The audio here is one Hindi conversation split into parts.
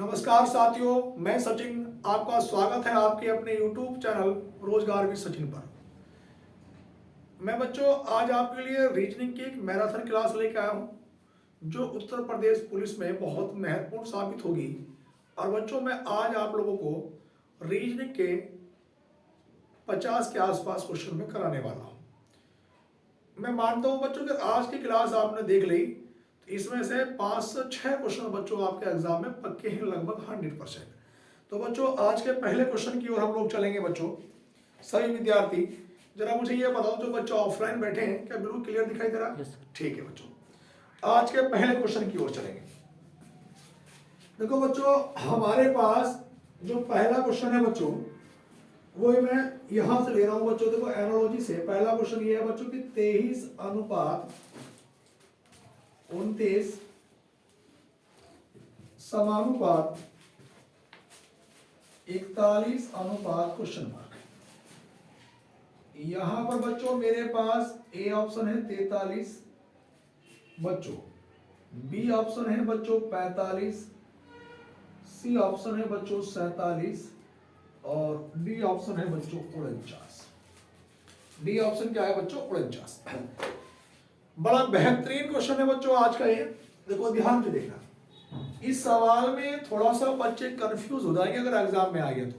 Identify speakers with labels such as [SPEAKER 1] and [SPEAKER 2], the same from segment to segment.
[SPEAKER 1] नमस्कार साथियों, मैं सचिन। आपका स्वागत है आपके अपने YouTube चैनल रोजगार विद सचिन पर। मैं बच्चों आज आपके लिए रीजनिंग की एक मैराथन क्लास लेके आया हूं जो उत्तर प्रदेश पुलिस में बहुत महत्वपूर्ण साबित होगी। और बच्चों मैं आज आप लोगों को रीजनिंग के 50 के आसपास क्वेश्चन में कराने वाला हूं। मैं मानता हूं बच्चों कि आज की क्लास आपने देख ली, इसमें से 5 से 6 क्वेश्चन बच्चों आपके एग्जाम में पक्के हैं, लगभग 100%। तो बच्चों आज के पहले क्वेश्चन की ओर हम लोग चलेंगे। बच्चों सभी विद्यार्थी जरा मुझे ये बताओ, जो बच्चे ऑफलाइन बैठे हैं क्या बिल्कुल क्लियर दिखाई दे रहा है? ठीक है बच्चों, आज के पहले क्वेश्चन की ओर चलेंगे। देखो बच्चों, हमारे पास जो पहला क्वेश्चन है बच्चों वो मैं यहां से ले रहा हूं बच्चों। देखो एनालॉजी से पहला क्वेश्चन ये है बच्चों कि 23:29 समानुपात 41:, क्वेश्चन मार्क। यहां पर बच्चों मेरे पास ए ऑप्शन है 43 बच्चों, बी ऑप्शन है बच्चों 45, सी ऑप्शन है बच्चों 47 और डी ऑप्शन है बच्चों 49। डी ऑप्शन क्या है बच्चों? 49। बड़ा बेहतरीन क्वेश्चन है बच्चों आज का ये। देखो ध्यान से देखना, इस सवाल में थोड़ा सा बच्चे कंफ्यूज हो जाएंगे अगर एग्जाम में आ गया तो।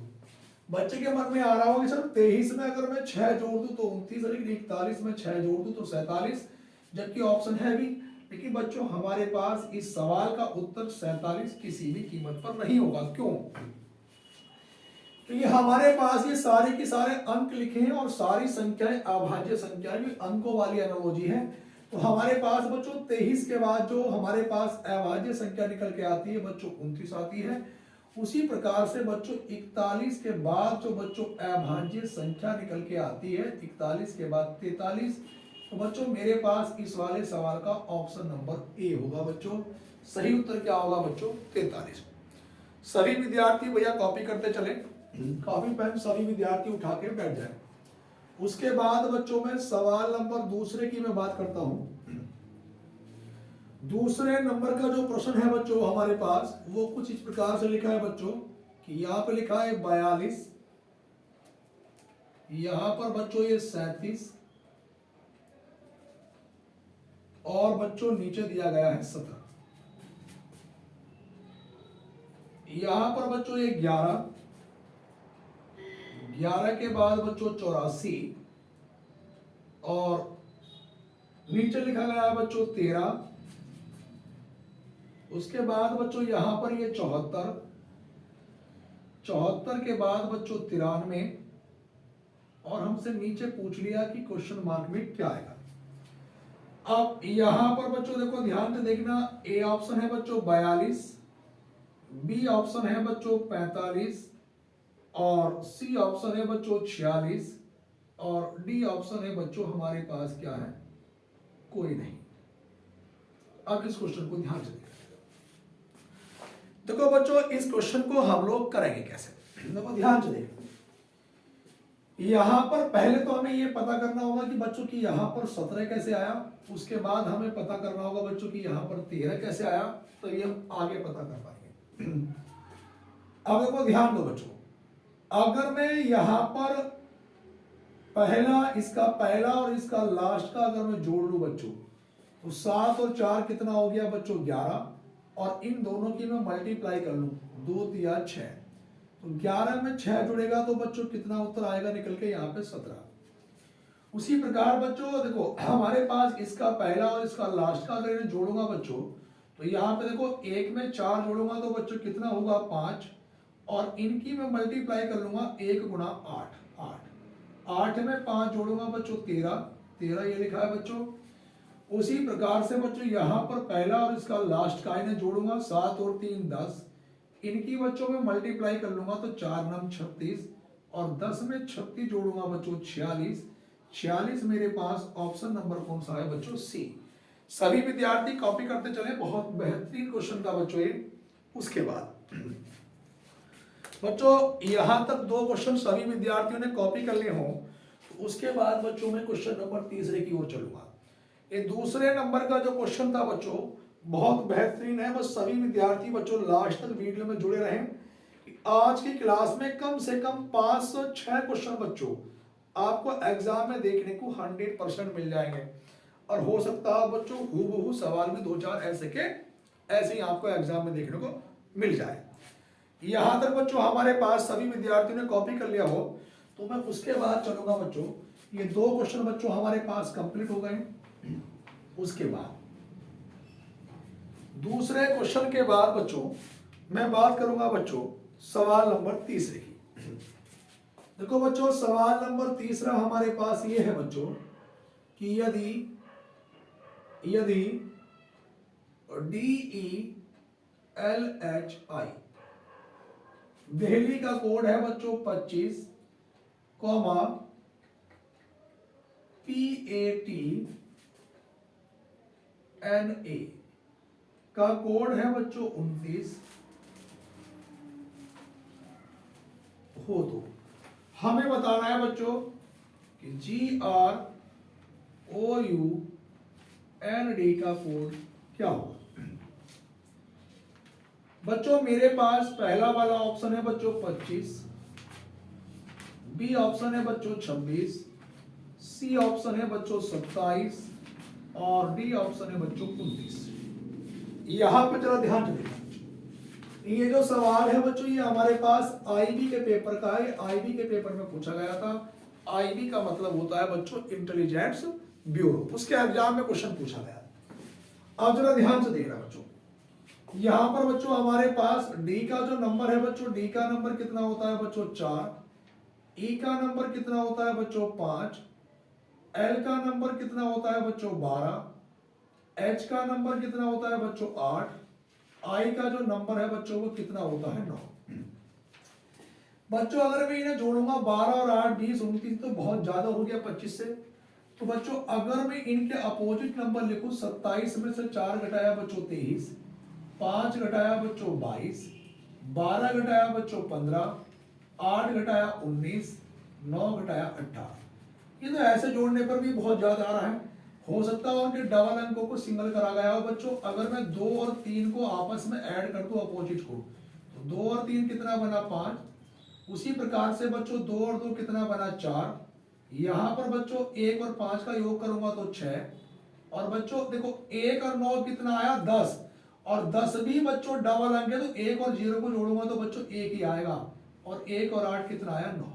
[SPEAKER 1] बच्चे के मन में आ रहा होगा सर 23 में अगर मैं 6 जोड़ दूं तो 29, लेकिन 41 में 6 जोड़ दूं तो 47, जबकि ऑप्शन है भी। लेकिन बच्चों हमारे पास इस सवाल का उत्तर 47 किसी भी कीमत पर नहीं होगा। क्यों? क्योंकि हमारे पास ये सारे के सारे अंक लिखे हैं और सारी संख्याएं अभाज्य संख्याएं भी अंकों वाली एनालॉजी है। तो हमारे पास बच्चों 23 के बाद जो हमारे पास अभाज्य संख्या निकल के आती है बच्चों 29 आती है। उसी प्रकार से बच्चों 41 के बाद जो बच्चों अभाज्य संख्या निकल के आती है 41 के बाद 43। तो बच्चों मेरे पास इस वाले सवाल का ऑप्शन नंबर ए होगा बच्चों। सही उत्तर क्या होगा बच्चों? 43। सभी विद्यार्थी भैया कॉपी करते चले, कॉपी पेन सभी विद्यार्थी उठा के बैठ जाए। उसके बाद बच्चों में सवाल नंबर दूसरे की मैं बात करता हूं। दूसरे नंबर का जो प्रश्न है बच्चों हमारे पास वो कुछ इस प्रकार से लिखा है बच्चों कि यहां पे लिखा है 42, यहां पर बच्चों ये 37 और बच्चों नीचे दिया गया है 17। यहां पर बच्चों ये 11 के बाद बच्चों 84 और नीचे लिखा गया है बच्चों 13। उसके बाद बच्चों यहां पर ये 74 के बाद बच्चों 93 और हमसे नीचे पूछ लिया कि क्वेश्चन मार्क में क्या आएगा। अब यहां पर बच्चों देखो ध्यान से देखना, ए ऑप्शन है बच्चों 42, बी ऑप्शन है बच्चों 45 और सी ऑप्शन है बच्चों 46 और डी ऑप्शन है बच्चों हमारे पास क्या है? कोई नहीं। अब इस क्वेश्चन को ध्यान से देखो बच्चों, इस क्वेश्चन को हम लोग करेंगे कैसे? देखो ध्यान से देखो, यहां पर पहले तो हमें ये पता करना होगा कि बच्चों की यहां पर 17 कैसे आया। उसके बाद हमें पता करना होगा बच्चों की यहां पर 13 कैसे आया। तो ये हम आगे पता कर पाएंगे। अब देखो ध्यान दो बच्चों, अगर मैं यहां पर पहला, इसका पहला और इसका लास्ट का अगर मैं जोड़ लूं बच्चों तो 7 और 4 कितना हो गया बच्चों? 11 और इन दोनों की मैं मल्टीप्लाई कर लूं 2 या 6 तो 11 में 6 जुड़ेगा तो बच्चों कितना उत्तर आएगा निकल के? यहाँ पे 17। उसी प्रकार बच्चों देखो हमारे पास इसका पहला और इसका लास्ट का अगर जोड़ूंगा बच्चों तो यहाँ पे देखो 1 में 4 जोड़ूंगा तो बच्चों कितना होगा? 5 और इनकी मैं मल्टीप्लाई कर लूंगा 1 गुना 8 में 5 जोड़ूंगा बच्चों 13 ये लिखा है बच्चों। उसी प्रकार से बच्चों यहां पर पहला और इसका लास्ट का इन्हें जोड़ूंगा 7 और 3 10, इनकी बच्चों में मल्टीप्लाई कर लूंगा तो 4 9 36 और 10 में 36 जोड़ूंगा बच्चों 46 मेरे पास ऑप्शन नंबर कौन सा है बच्चों? सी। सभी विद्यार्थी कॉपी करते चले, बहुत बेहतरीन क्वेश्चन था बच्चों ये। उसके बाद बच्चों यहां तक 2 क्वेश्चन सभी विद्यार्थियों ने कॉपी कर लिए हों तो उसके बाद बच्चों में क्वेश्चन नंबर तीसरे की ओर चलूंगा। ये दूसरे नंबर का जो क्वेश्चन था बच्चों बहुत बेहतरीन है। बस सभी विद्यार्थी बच्चों लास्ट तक वीडियो में जुड़े रहें। आज की क्लास में कम से कम 506 क्वेश्चन बच्चों आपको एग्जाम में देखने को 100% मिल जाएंगे, और हो सकता है बच्चों हूबहू सवाल भी 2-4 ऐसे के ऐसे ही आपको एग्जाम में देखने को मिल जाए। यहां तक बच्चों हमारे पास सभी विद्यार्थियों ने कॉपी कर लिया हो तो मैं उसके बाद चलूंगा बच्चों। ये 2 क्वेश्चन बच्चों हमारे पास कंप्लीट हो गए। उसके बाद दूसरे क्वेश्चन के बाद बच्चों मैं बात करूंगा बच्चों सवाल नंबर 3 की। देखो बच्चों सवाल नंबर 3 हमारे पास ये है बच्चों कि यदि DELHI दिल्ली का कोड है बच्चों 25, PATNA का कोड है बच्चों 29 हो तो हमें बताना है बच्चों कि GROUND का कोड क्या होगा। बच्चों मेरे पास पहला वाला ऑप्शन है बच्चों 25, बी ऑप्शन है बच्चों 26, सी ऑप्शन है बच्चों 27 और डी ऑप्शन है बच्चों 29। यहां पर जरा ध्यान से देखना। ये जो सवाल है बच्चों ये हमारे पास आईबी के पेपर का है। आईबी के पेपर में पूछा गया था। आईबी का मतलब होता है बच्चों इंटेलिजेंस ब्यूरो, उसके एग्जाम में क्वेश्चन पूछा गया। अब जरा ध्यान से देखना बच्चों, यहां पर बच्चों हमारे पास डी का जो नंबर है बच्चों, डी का नंबर कितना होता है बच्चों 4, ई का नंबर कितना होता है बच्चों 5, एल का नंबर कितना होता है बच्चों 12, एच का नंबर कितना होता है बच्चों 8, आई का जो नंबर है बच्चों वो कितना होता है 9। बच्चों अगर मैं इन्हें जोड़ूंगा 12 और 8 20 29 तो बहुत ज्यादा हो गया 25 से। तो बच्चों अगर मैं इनके अपोजिट नंबर लिखूं 27 में से 4 घटाया बच्चों 23, 5 घटाया बच्चों 22, 12 घटाया बच्चों 15, 8 घटाया 19, 9 घटाया 18। ये तो ऐसे जोड़ने पर भी बहुत ज्यादा आ रहा है। हो सकता है उनके डबल अंकों को सिंगल करा गया हो बच्चों। अगर मैं 2 और 3 को आपस में ऐड कर दूं अपोजिट को, तो 2 और 3 कितना बना 5। उसी प्रकार से बच्चों 2 और 2 कितना बना 4। यहां पर बच्चों 1 और 5 का योग करूंगा तो 6। और बच्चों देखो 1 और 9 कितना आया 10, और 10 भी बच्चों डबल अंक है तो 1 और 0 को जोड़ूंगा तो बच्चों 1 ही आएगा। और 1 और 8 कितना आया 9।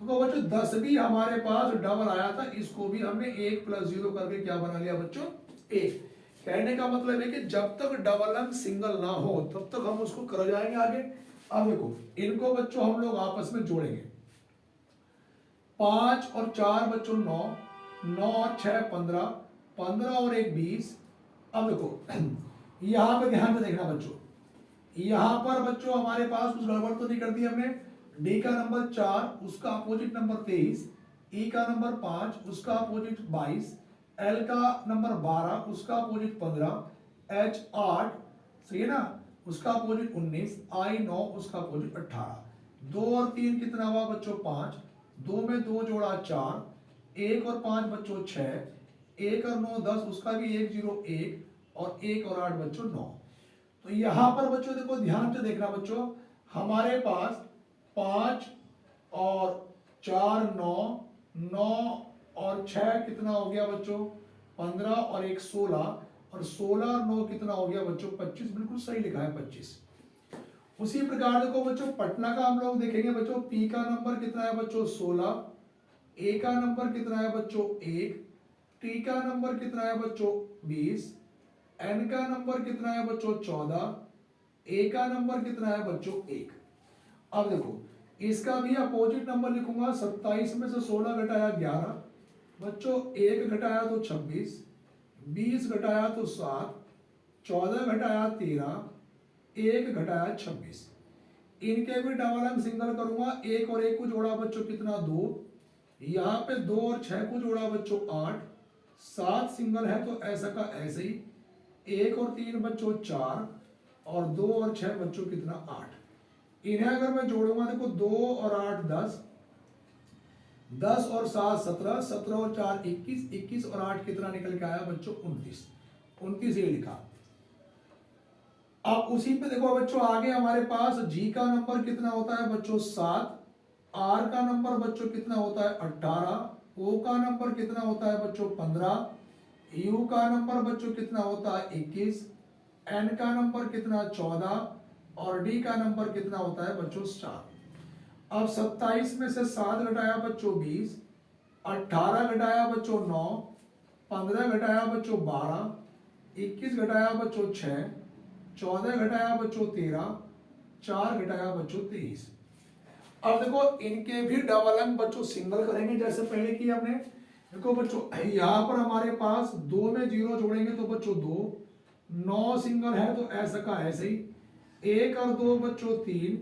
[SPEAKER 1] तो बच्चों 10 भी हमारे पास डबल आया था, इसको भी हमने 1 + 0 करके क्या बना लिया बच्चों 1। कहने का मतलब है कि जब तक डबल अंक सिंगल ना हो तब तक हम उसको कर जाएंगे आगे। अब देखो इनको बच्चों हम लोग आपस में जोड़ेंगे। 5 और 4 बच्चों 9, 9 और 6 15, 15 और 1 20। अब देखो यहां पे ध्यान से देखना बच्चों, यहां पर बच्चों हमारे पास कुछ गड़बड़ तो नहीं कर दी हमने। डी का नंबर 4 उसका अपोजिट नंबर 23, ई का नंबर 5 उसका अपोजिट 22, एल का नंबर 12 उसका अपोजिट 15, एच 8 सही है ना उसका अपोजिट 19, आई 9 उसका अपोजिट 18। 2 और 3 कितना हुआ बच्चों 5, 2 में 2 जोड़ा 4, 1 और 5 बच्चों 6, 1 और 9 10 उसका भी 1 0 1, और 1 और 8 बच्चों 9। तो यहां पर बच्चों देखो ध्यान से देखना बच्चों, हमारे पास 5 और 4 9, 9 और 6 कितना हो गया बच्चों 15, और 1 16, और 16 और 9 कितना हो गया बच्चों 25। बिल्कुल सही लिखा है 25। उसी प्रकार देखो बच्चों पटना का हम लोग देखेंगे बच्चों, पी का नंबर कितना है बच्चों 16, ए का नंबर कितना है बच्चों 1, टी का नंबर कितना है बच्चों 20, एन का नंबर कितना है बच्चों 14, ए का नंबर कितना है बच्चों 1। अब देखो इसका भी अपोजिट नंबर लिखूंगा। 27 में से 16 घटाया 11 बच्चों, 1 घटाया तो 26, 20 घटाया तो 7, 14 घटाया 13, 1 घटाया 26। इनके भी डबल अंक सिंगल करूंगा। 1 और 1 को जोड़ा बच्चों कितना 2, यहाँ पे 2 और 6 को जोड़ा बच्चों 8, 7 सिंगल है तो ऐसा का ऐसे ही, 1 और 3 बच्चों 4, और 2 और 6 बच्चों कितना 8। इन्हें अगर मैं जोड़ूंगा देखो 2 और 8 10, 10 और 7 17, 17 और 4 21, 21 और 8 कितना निकल के आया बच्चों 29। 29 ये लिखा। अब उसी पे देखो बच्चों आगे हमारे पास जी का नंबर कितना होता है बच्चों 7, आर का नंबर बच्चों कितना होता है 18, ओ का नंबर कितना होता है बच्चों 15, यू का नंबर बच्चों कितना होता है 21, एन का नंबर कितना 14 और डी का नंबर कितना होता है बच्चों 7। अब 27 में से 7 घटाया बच्चों 20, 18 घटाया बच्चों 9, 15 घटाया बच्चों 12, 21 घटाया बच्चों 6, 14 घटाया बच्चों 13, 4 घटाया बच्चों 23। अब देखो इनके भी डबल अंक बच्चों सिंगल करेंगे जैसे पहले किया हमने। देखो बच्चों यहाँ पर हमारे पास 2 में 0 जोड़ेंगे तो बच्चों 2, 9 सिंगल है तो ऐसा का ऐसे ही, 1 और 2 बच्चों 3,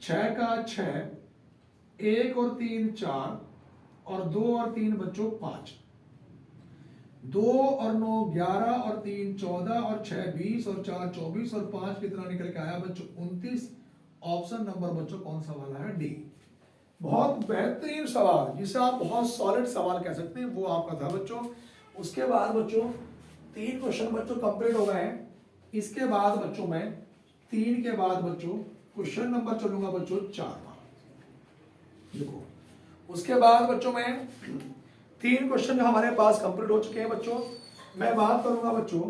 [SPEAKER 1] 6 का 6, 1 और 3 4 और 2 और 3 बच्चों 5, 2 और 9 11 और 3 14 और 6 20 और 4 24 और 5 कितना निकल के आया बच्चों 29। ऑप्शन नंबर बच्चों कौन सा वाला है डी। बहुत बेहतरीन सवाल जिसे आप बहुत सॉलिड सवाल कह सकते हैं वो आपका था बच्चों। उसके बाद बच्चों 3 क्वेश्चन बच्चों कंप्लीट हो गए हैं। इसके बाद बच्चों मैं 3 के बाद बच्चों क्वेश्चन नंबर चलूंगा बच्चों 4 पर। देखो उसके बाद बच्चों मैं 3 क्वेश्चन जो हमारे पास कंप्लीट हो चुके हैं बच्चों, मैं बात करूंगा बच्चों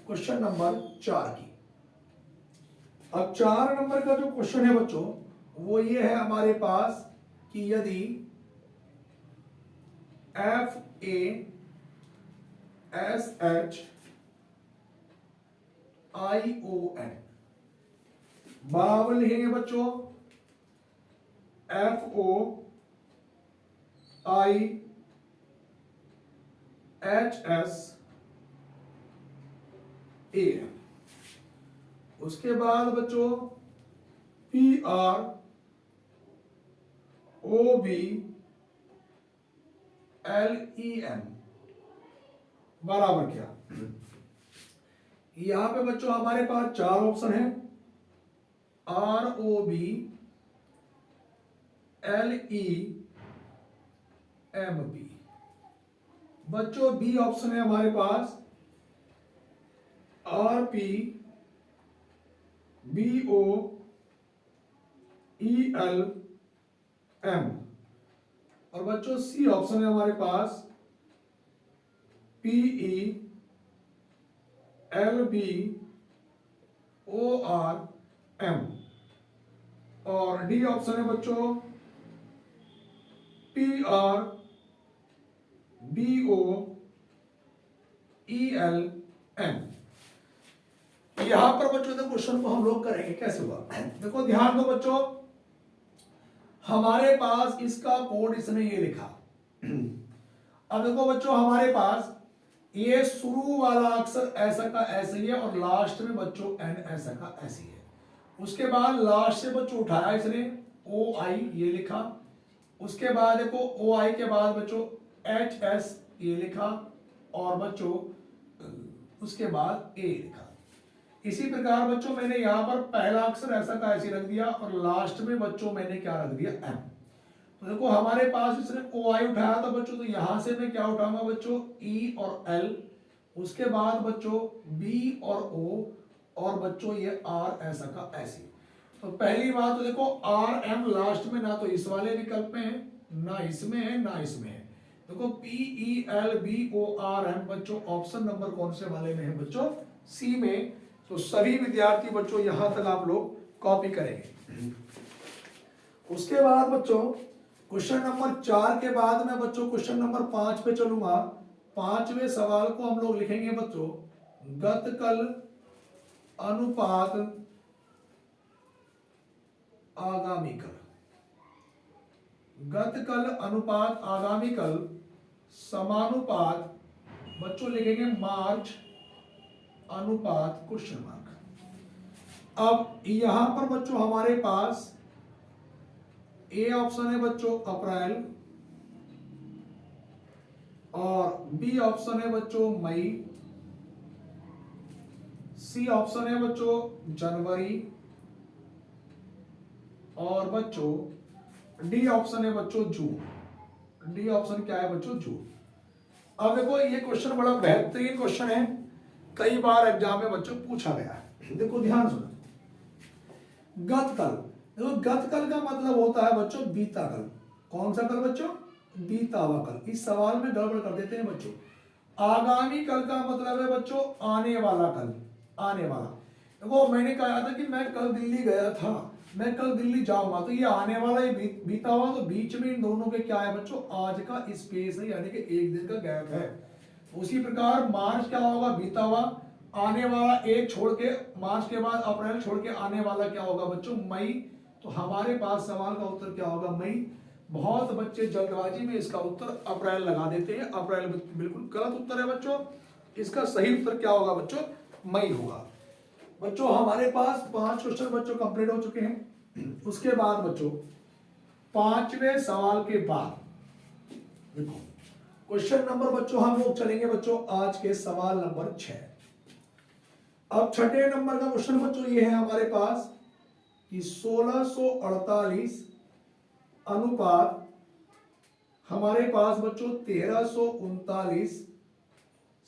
[SPEAKER 1] क्वेश्चन नंबर 4 की। अब 4 नंबर का जो क्वेश्चन है बच्चों वो ये है हमारे पास कि यदि FASHION बराबर लिखेंगे बच्चों FOIHSAN, उसके बाद बच्चों PROBLEM बराबर क्या। यहां पे बच्चों हमारे पास 4 ऑप्शन है, ROBLEMP। बच्चों बी ऑप्शन है हमारे पास RPBOELM और बच्चों सी ऑप्शन है हमारे पास PELBORM और डी ऑप्शन है बच्चों PRBOELM। यहां पर बच्चों तो क्वेश्चन को हम लोग करेंगे कैसे हुआ। देखो ध्यान दो बच्चों, हमारे पास इसका कोड इसने ये लिखा। अब देखो बच्चों हमारे पास ये शुरू वाला अक्षर ऐसा का ऐसे ही है और लास्ट में बच्चों एन ऐसा का ऐसे ही है। उसके बाद लास्ट से बच्चों उठाया इसने ओ आई ये लिखा, उसके बाद देखो ओ आई के बाद बच्चों एच एस ये लिखा और बच्चों उसके बाद ए लिखा। इसी प्रकार बच्चों मैंने यहां पर पहला अक्षर ऐसा का ऐसे रख दिया और लास्ट में बच्चों मैंने क्या रख दिया एम। तो देखो हमारे पास इसने ओ आई उठाया था बच्चों, तो यहां से मैं क्या उठाऊंगा बच्चों ई और एल, उसके बाद बच्चों बी और ओ और बच्चों ये आर ऐसा का ऐसे। तो पहली बात तो देखो आर एम लास्ट में ना तो इस वाले विकल्प में है ना इसमें है ना इसमें है। देखो PELBORM बच्चों ऑप्शन नंबर कौन से वाले में है बच्चों सी में। तो सभी विद्यार्थी बच्चों यहां तक आप लोग कॉपी करेंगे। उसके बाद बच्चों क्वेश्चन नंबर 4 के बाद मैं बच्चों क्वेश्चन नंबर 5 पे चलूंगा। 5वें सवाल को हम लोग लिखेंगे बच्चों गतकल अनुपात आगामी कल। गतकल अनुपात आगामी कल समानुपात बच्चों लिखेंगे मार्च अनुपात क्वेश्चन मार्क। अब यहां पर बच्चों हमारे पास ए ऑप्शन है बच्चों अप्रैल और बी ऑप्शन है बच्चों मई, सी ऑप्शन है बच्चों जनवरी और बच्चों डी ऑप्शन है बच्चों जून। डी ऑप्शन क्या है बच्चों जून। अब देखो ये क्वेश्चन बड़ा बेहतरीन क्वेश्चन है, कई बार एग्जाम में बच्चों पूछा गया है। देखो ध्यान सुनो, गतकल, देखो गतकल का मतलब होता है बच्चों बीता कल। कौन सा कल बच्चों? बीता हुआ कल। इस सवाल में गड़बड़ कर देते हैं बच्चों। आगामी कल का मतलब है बच्चों आने वाला कल, आने वाला। देखो मैंने कहा था कि मैं कल दिल्ली गया था, मैं कल दिल्ली जाऊंगा, तो ये आने वाला, ये बीता हुआ, तो बीच में इन दोनों के क्या है बच्चों? आज का स्पेस है, यानी कि एक दिन का गैप है। उसी प्रकार मार्च क्या होगा? बीता हुआ। आने वाला एक छोड़ के, मार्च के बाद अप्रैल छोड़ के आने वाला क्या होगा बच्चों? मई। तो हमारे पास सवाल का उत्तर क्या होगा? मई। बहुत बच्चे जल्दबाजी में इसका उत्तर अप्रैल लगा देते हैं, अप्रैल बिल्कुल गलत उत्तर है बच्चों। इसका सही उत्तर क्या होगा बच्चों? मई होगा। बच्चों हमारे पास 5 क्वेश्चन बच्चों कंप्लीट हो चुके हैं। उसके बाद बच्चों 5वें सवाल के बाद देखो क्वेश्चन नंबर बच्चों हम लोग चलेंगे बच्चों आज के सवाल नंबर 6। अब छठे नंबर का क्वेश्चन बच्चों ये है हमारे पास कि 1648 अनुपात हमारे पास बच्चों 1339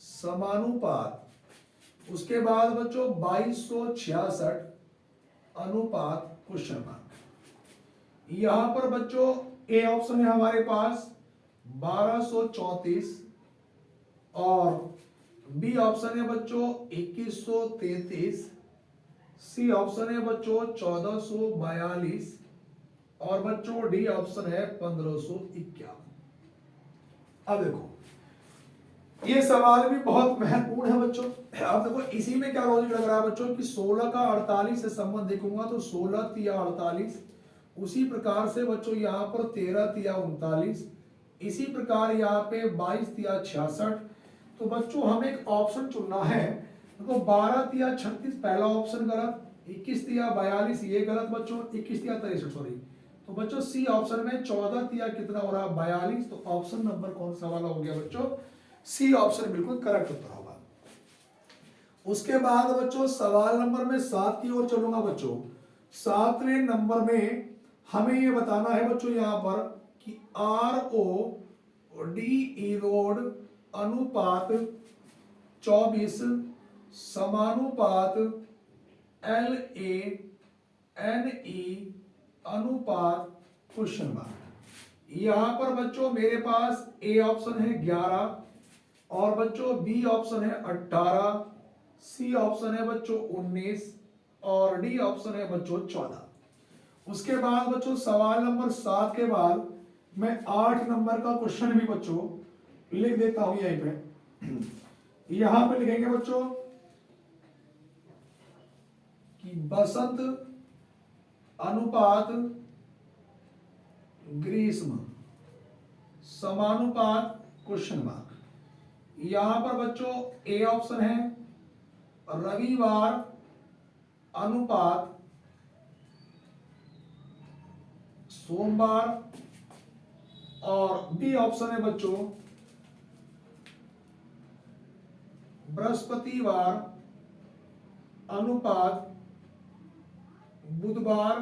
[SPEAKER 1] समानुपात, उसके बाद बच्चों 2266 अनुपात क्वेश्चन मार्क। यहां पर बच्चों ए ऑप्शन है हमारे पास 1234 और बी ऑप्शन है बच्चों 2133, सी ऑप्शन है बच्चों 1442 और बच्चों डी ऑप्शन है 1551। अब देखो ये सवाल भी बहुत महत्वपूर्ण है बच्चों। अब देखो इसी में क्या लॉजिक लग रहा है बच्चों कि 16 का 48 से संबंध देखूंगा तो 16 तिया 48, उसी प्रकार से बच्चों यहाँ पर 13 तिया 39, इसी प्रकार यहाँ पे 22 तिया 66। तो बच्चों हमें एक ऑप्शन चुनना है। देखो 12 तिया 36 पहला ऑप्शन गलत, 21 तिया 42 ये गलत बच्चों, 21 तिया 63 सॉरी। तो बच्चों सी ऑप्शन में 14 तिया कितना हो रहा है? 42। तो ऑप्शन नंबर कौन सा वाला हो गया बच्चों? सी ऑप्शन बिल्कुल करेक्ट उत्तर होगा। उसके बाद बच्चों सवाल नंबर में 7 की ओर चलूंगा बच्चों। 7वें नंबर में हमें यह बताना है बच्चों यहां पर कि आर ओ डी ई रोड अनुपात 24 समानुपात एल ए एन ई अनुपात क्वेश्चन मार्क। यहां पर बच्चों मेरे पास ए ऑप्शन है 11 और बच्चों बी ऑप्शन है 18, सी ऑप्शन है बच्चों 19 और डी ऑप्शन है बच्चों 14। उसके बाद बच्चों सवाल नंबर 7 के बाद मैं 8 नंबर का क्वेश्चन भी बच्चों लिख देता हूं यहीं पे। यहां पे लिखेंगे बच्चों कि बसंत अनुपात ग्रीष्म समानुपात क्वेश्चन मार्क। यहां पर बच्चों ए ऑप्शन है रविवार अनुपात सोमवार और बी ऑप्शन है बच्चों बृहस्पतिवार अनुपात बुधवार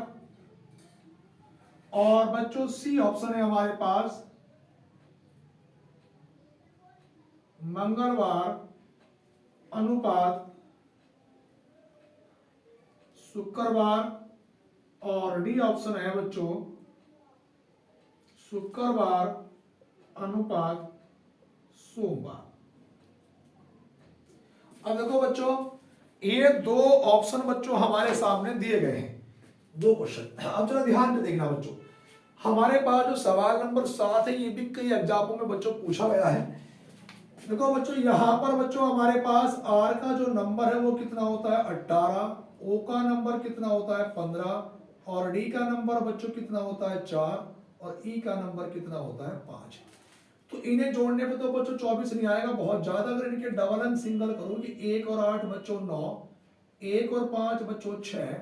[SPEAKER 1] और बच्चों सी ऑप्शन है हमारे पास मंगलवार अनुपात शुक्रवार और डी ऑप्शन है बच्चों शुक्रवार अनुपात सोमवार। अब देखो बच्चों ये 2 ऑप्शन बच्चों हमारे सामने दिए गए हैं, 2 क्वेश्चन। अब जरा ध्यान से देखना बच्चों, हमारे पास जो सवाल नंबर 7 है ये भी कई एग्जामों में बच्चों पूछा गया है। देखो बच्चों यहां पर बच्चों हमारे पास आर का जो नंबर है वो कितना होता है? 18, ओ का नंबर कितना होता है? 15 और डी का नंबर बच्चों कितना होता है? 4 और ई का नंबर कितना होता है? 5। तो इन्हें जोड़ने पे तो बच्चों 24 नहीं आएगा, बहुत ज्यादा। अगर इनके डबल एंड सिंगल करोगे 1 और 8 बच्चों 9, 1 और 5 बच्चों 6,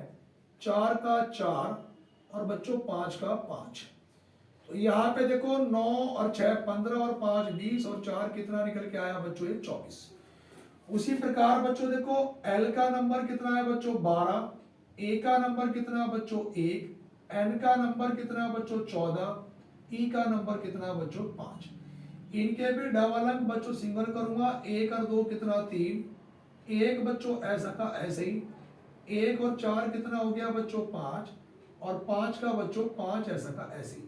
[SPEAKER 1] 4 का 4 और बच्चों 5 का 5। तो यहाँ पे देखो 9 और 6 15 और 5 20 और 4 कितना निकल के आया बच्चों? 24। उसी प्रकार बच्चों देखो एल का नंबर कितना है बच्चों? 12, ए का नंबर कितना बच्चों? 1, एन का नंबर कितना बच्चों? 14, ई का नंबर कितना बच्चों? 5। इनके भी डबल अंक बच्चों सिंगल करूंगा, 1 और 2 कितना? 3, 1 बच्चों ऐसा का ऐसे ही, 1 और 4 कितना हो गया बच्चों 5, और 5 का बच्चों 5 ऐसा का ऐसी,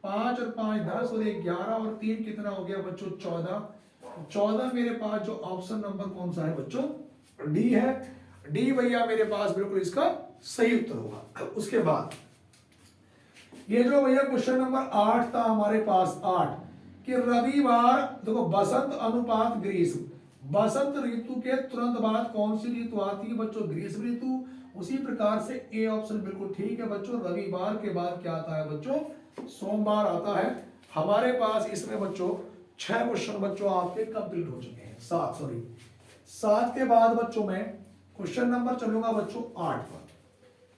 [SPEAKER 1] 5 और 5 10 और 1 11 और 3 कितना हो गया बच्चों 14। 14 मेरे पास जो ऑप्शन नंबर कौन सा है बच्चों, डी है। डी भैया मेरे पास बिल्कुल इसका सही उत्तर होगा। उसके बाद ये जो भैया क्वेश्चन नंबर 8 था हमारे पास, 8 कि रविवार, देखो बसंत अनुपात ग्रीष्म, बसंत ऋतु के तुरंत बाद कौन सी ऋतु आती है बच्चों, ग्रीष्म ऋतु। उसी प्रकार से ए ऑप्शन बिल्कुल ठीक है बच्चों, रविवार के बाद क्या आता है बच्चों, सोमवार आता है। हमारे पास इसमें बच्चों 6 क्वेश्चन बच्चों आपके कंप्लीट हो चुके हैं, 7 के बाद बच्चों में क्वेश्चन नंबर चलूंगा बच्चों 8 पर।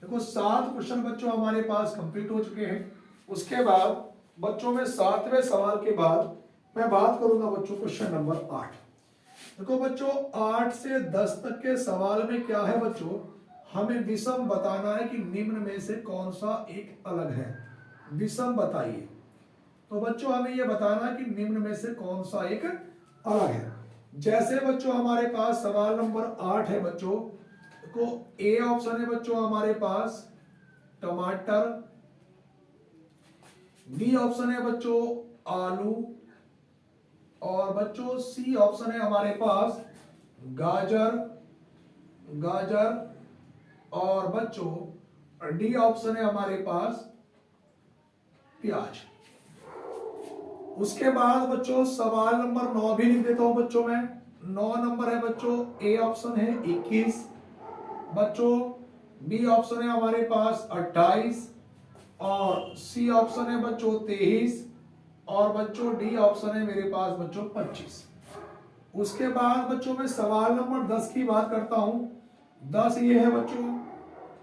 [SPEAKER 1] देखो 7 क्वेश्चन बच्चों हमारे पास कंप्लीट हो चुके हैं। उसके बाद बच्चों में 7वें सवाल के बाद मैं बात करूंगा बच्चों क्वेश्चन नंबर 8। देखो बच्चों 8 से 10 तक के सवाल में क्या है बच्चों, हमें विषम बताना है कि निम्न में से कौन सा एक अलग है, विषम बताइए। तो बच्चों हमें यह बताना है कि निम्न में से कौन सा एक अलग है। जैसे बच्चों हमारे पास सवाल नंबर 8 है बच्चों, को ए ऑप्शन है बच्चों हमारे पास टमाटर, बी ऑप्शन है बच्चों आलू, और बच्चों सी ऑप्शन है हमारे पास गाजर, और बच्चों डी ऑप्शन है हमारे पास प्याज। उसके बाद बच्चों सवाल नंबर 9 भी लिख देता हूं बच्चों में। 9 नंबर है बच्चों, ए ऑप्शन है 21, बच्चों बी ऑप्शन है हमारे पास 28, और सी ऑप्शन है बच्चों 23, और बच्चों डी ऑप्शन है मेरे पास बच्चों 25। उसके बाद बच्चों में सवाल नंबर 10 की बात करता हूं। 10 ये है बच्चों,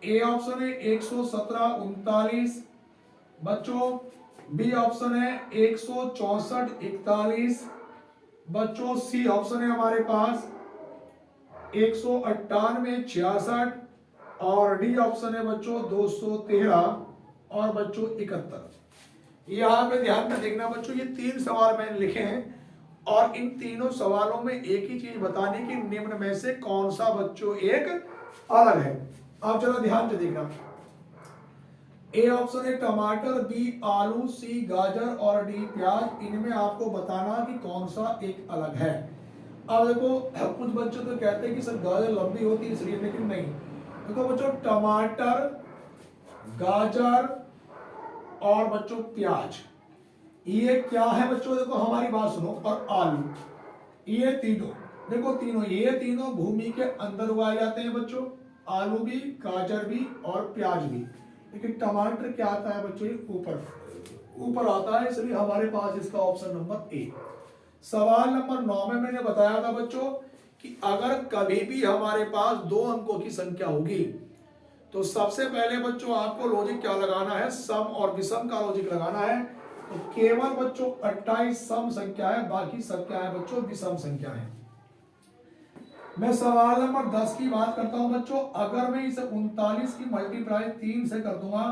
[SPEAKER 1] ए ऑप्शन है 117 39, बच्चों बी ऑप्शन है 164 41, बच्चों सी ऑप्शन है हमारे पास 198 66, और डी ऑप्शन है बच्चों 213, और बच्चों 71। यहां पे ध्यान में देखना बच्चों, ये 3 सवाल मैंने लिखे हैं, और इन तीनों सवालों में एक ही चीज बताने की निम्न में से कौन सा बच्चों एक अलग है। आप जरा ध्यान से देखना, ए ऑप्शन है टमाटर, बी आलू, सी गाजर और डी प्याज। इनमें आपको बताना कि कौन सा एक अलग है। अब देखो कुछ बच्चों तो कहते हैं कि सर गाजर लंबी होती है इसलिए, लेकिन नहीं। देखो बच्चों टमाटर, गाजर और बच्चों प्याज, ये क्या है बच्चों, देखो हमारी बात सुनो, और आलू, ये तीनों, देखो तीनों, ये तीनों भूमि के अंदर उगाए जाते हैं बच्चों, आलू भी, गाजर भी और प्याज भी। लेकिन टमाटर क्या आता है बच्चों, ऊपर आता है, इसलिए हमारे पास इसका ऑप्शन नंबर ए। सवाल नंबर 9 में मैंने बताया था बच्चों कि अगर कभी भी हमारे पास 2 अंकों की संख्या होगी तो सबसे पहले बच्चों आपको लॉजिक क्या लगाना है, सम और विषम का लॉजिक लगाना है। तो केवल बच्चों 28 सम संख्या है, बाकी सब क्या है बच्चों, विषम संख्या है। मैं सवाल नंबर 10 की बात करता हूं बच्चों। अगर मैं इसे 39 की मल्टीप्लाई 3 से कर दूंगा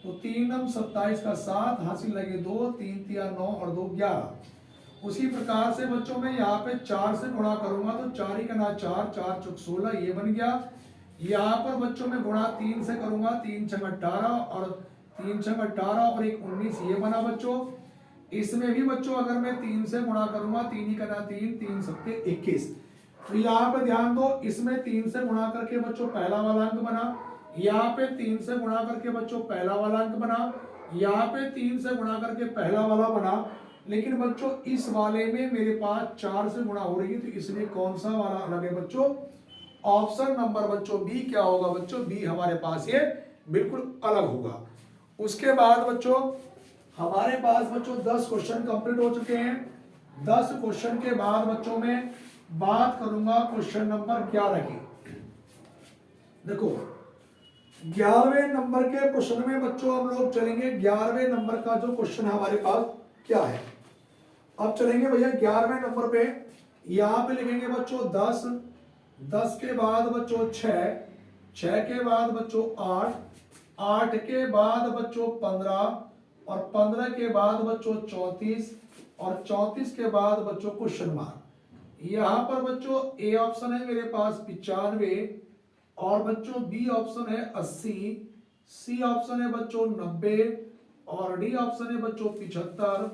[SPEAKER 1] तो 3 नम 27 का 7, हासिल लगे 2, 3 तिया 9 और 2 11। उसी प्रकार से बच्चों में यहाँ पे 4 से गुणा करूंगा तो 4 ही का ना 4, 4 चौक 16, ये बन गया। यहाँ पर बच्चों में गुणा 3 से करूंगा, 3 छंग 18 और 3 छंग 18 और 1 19, ये बना बच्चों। इसमें भी बच्चों अगर मैं 3 से गुणा करूंगा, 3 ही का ना 3, 3 सत्ते 21। तो यहाँ पे ध्यान दो, इसमें 3 से गुणा करके बच्चों पहला वाला अंक बना, यहाँ पे 3 से गुणा करके बच्चों पहला वाला अंक बना, यहाँ पे 3 से गुणा करके पहला वाला बना। लेकिन बच्चों इस वाले में मेरे पास 4 से गुणा हो रही है, तो इसलिए कौन सा वाला अलग है बच्चों, ऑप्शन नंबर बच्चों बी क्या होगा बच्चों, बी हमारे पास ये बिल्कुल अलग होगा। उसके बाद बच्चों हमारे पास बच्चों 10 क्वेश्चन कंप्लीट हो चुके हैं। 10 क्वेश्चन के बाद बच्चों में बात करूंगा क्वेश्चन नंबर 11 की। देखो 11वें नंबर के क्वेश्चन में बच्चों हम लोग चलेंगे। 11वें नंबर का जो क्वेश्चन है हमारे पास क्या है, अब चलेंगे भैया 11वें नंबर पे। यहां पे लिखेंगे बच्चों 10, 10 के बाद बच्चों 6, 6 के बाद बच्चों 8, 8 के बाद बच्चों 15, और 15 के बाद बच्चों 34, और 34 के बाद बच्चों क्वेश्चन मार्क। यहां पर बच्चों ए ऑप्शन है मेरे पास 95, और बच्चों बी ऑप्शन है 80, सी ऑप्शन है बच्चों 90 और डी ऑप्शन है बच्चों 75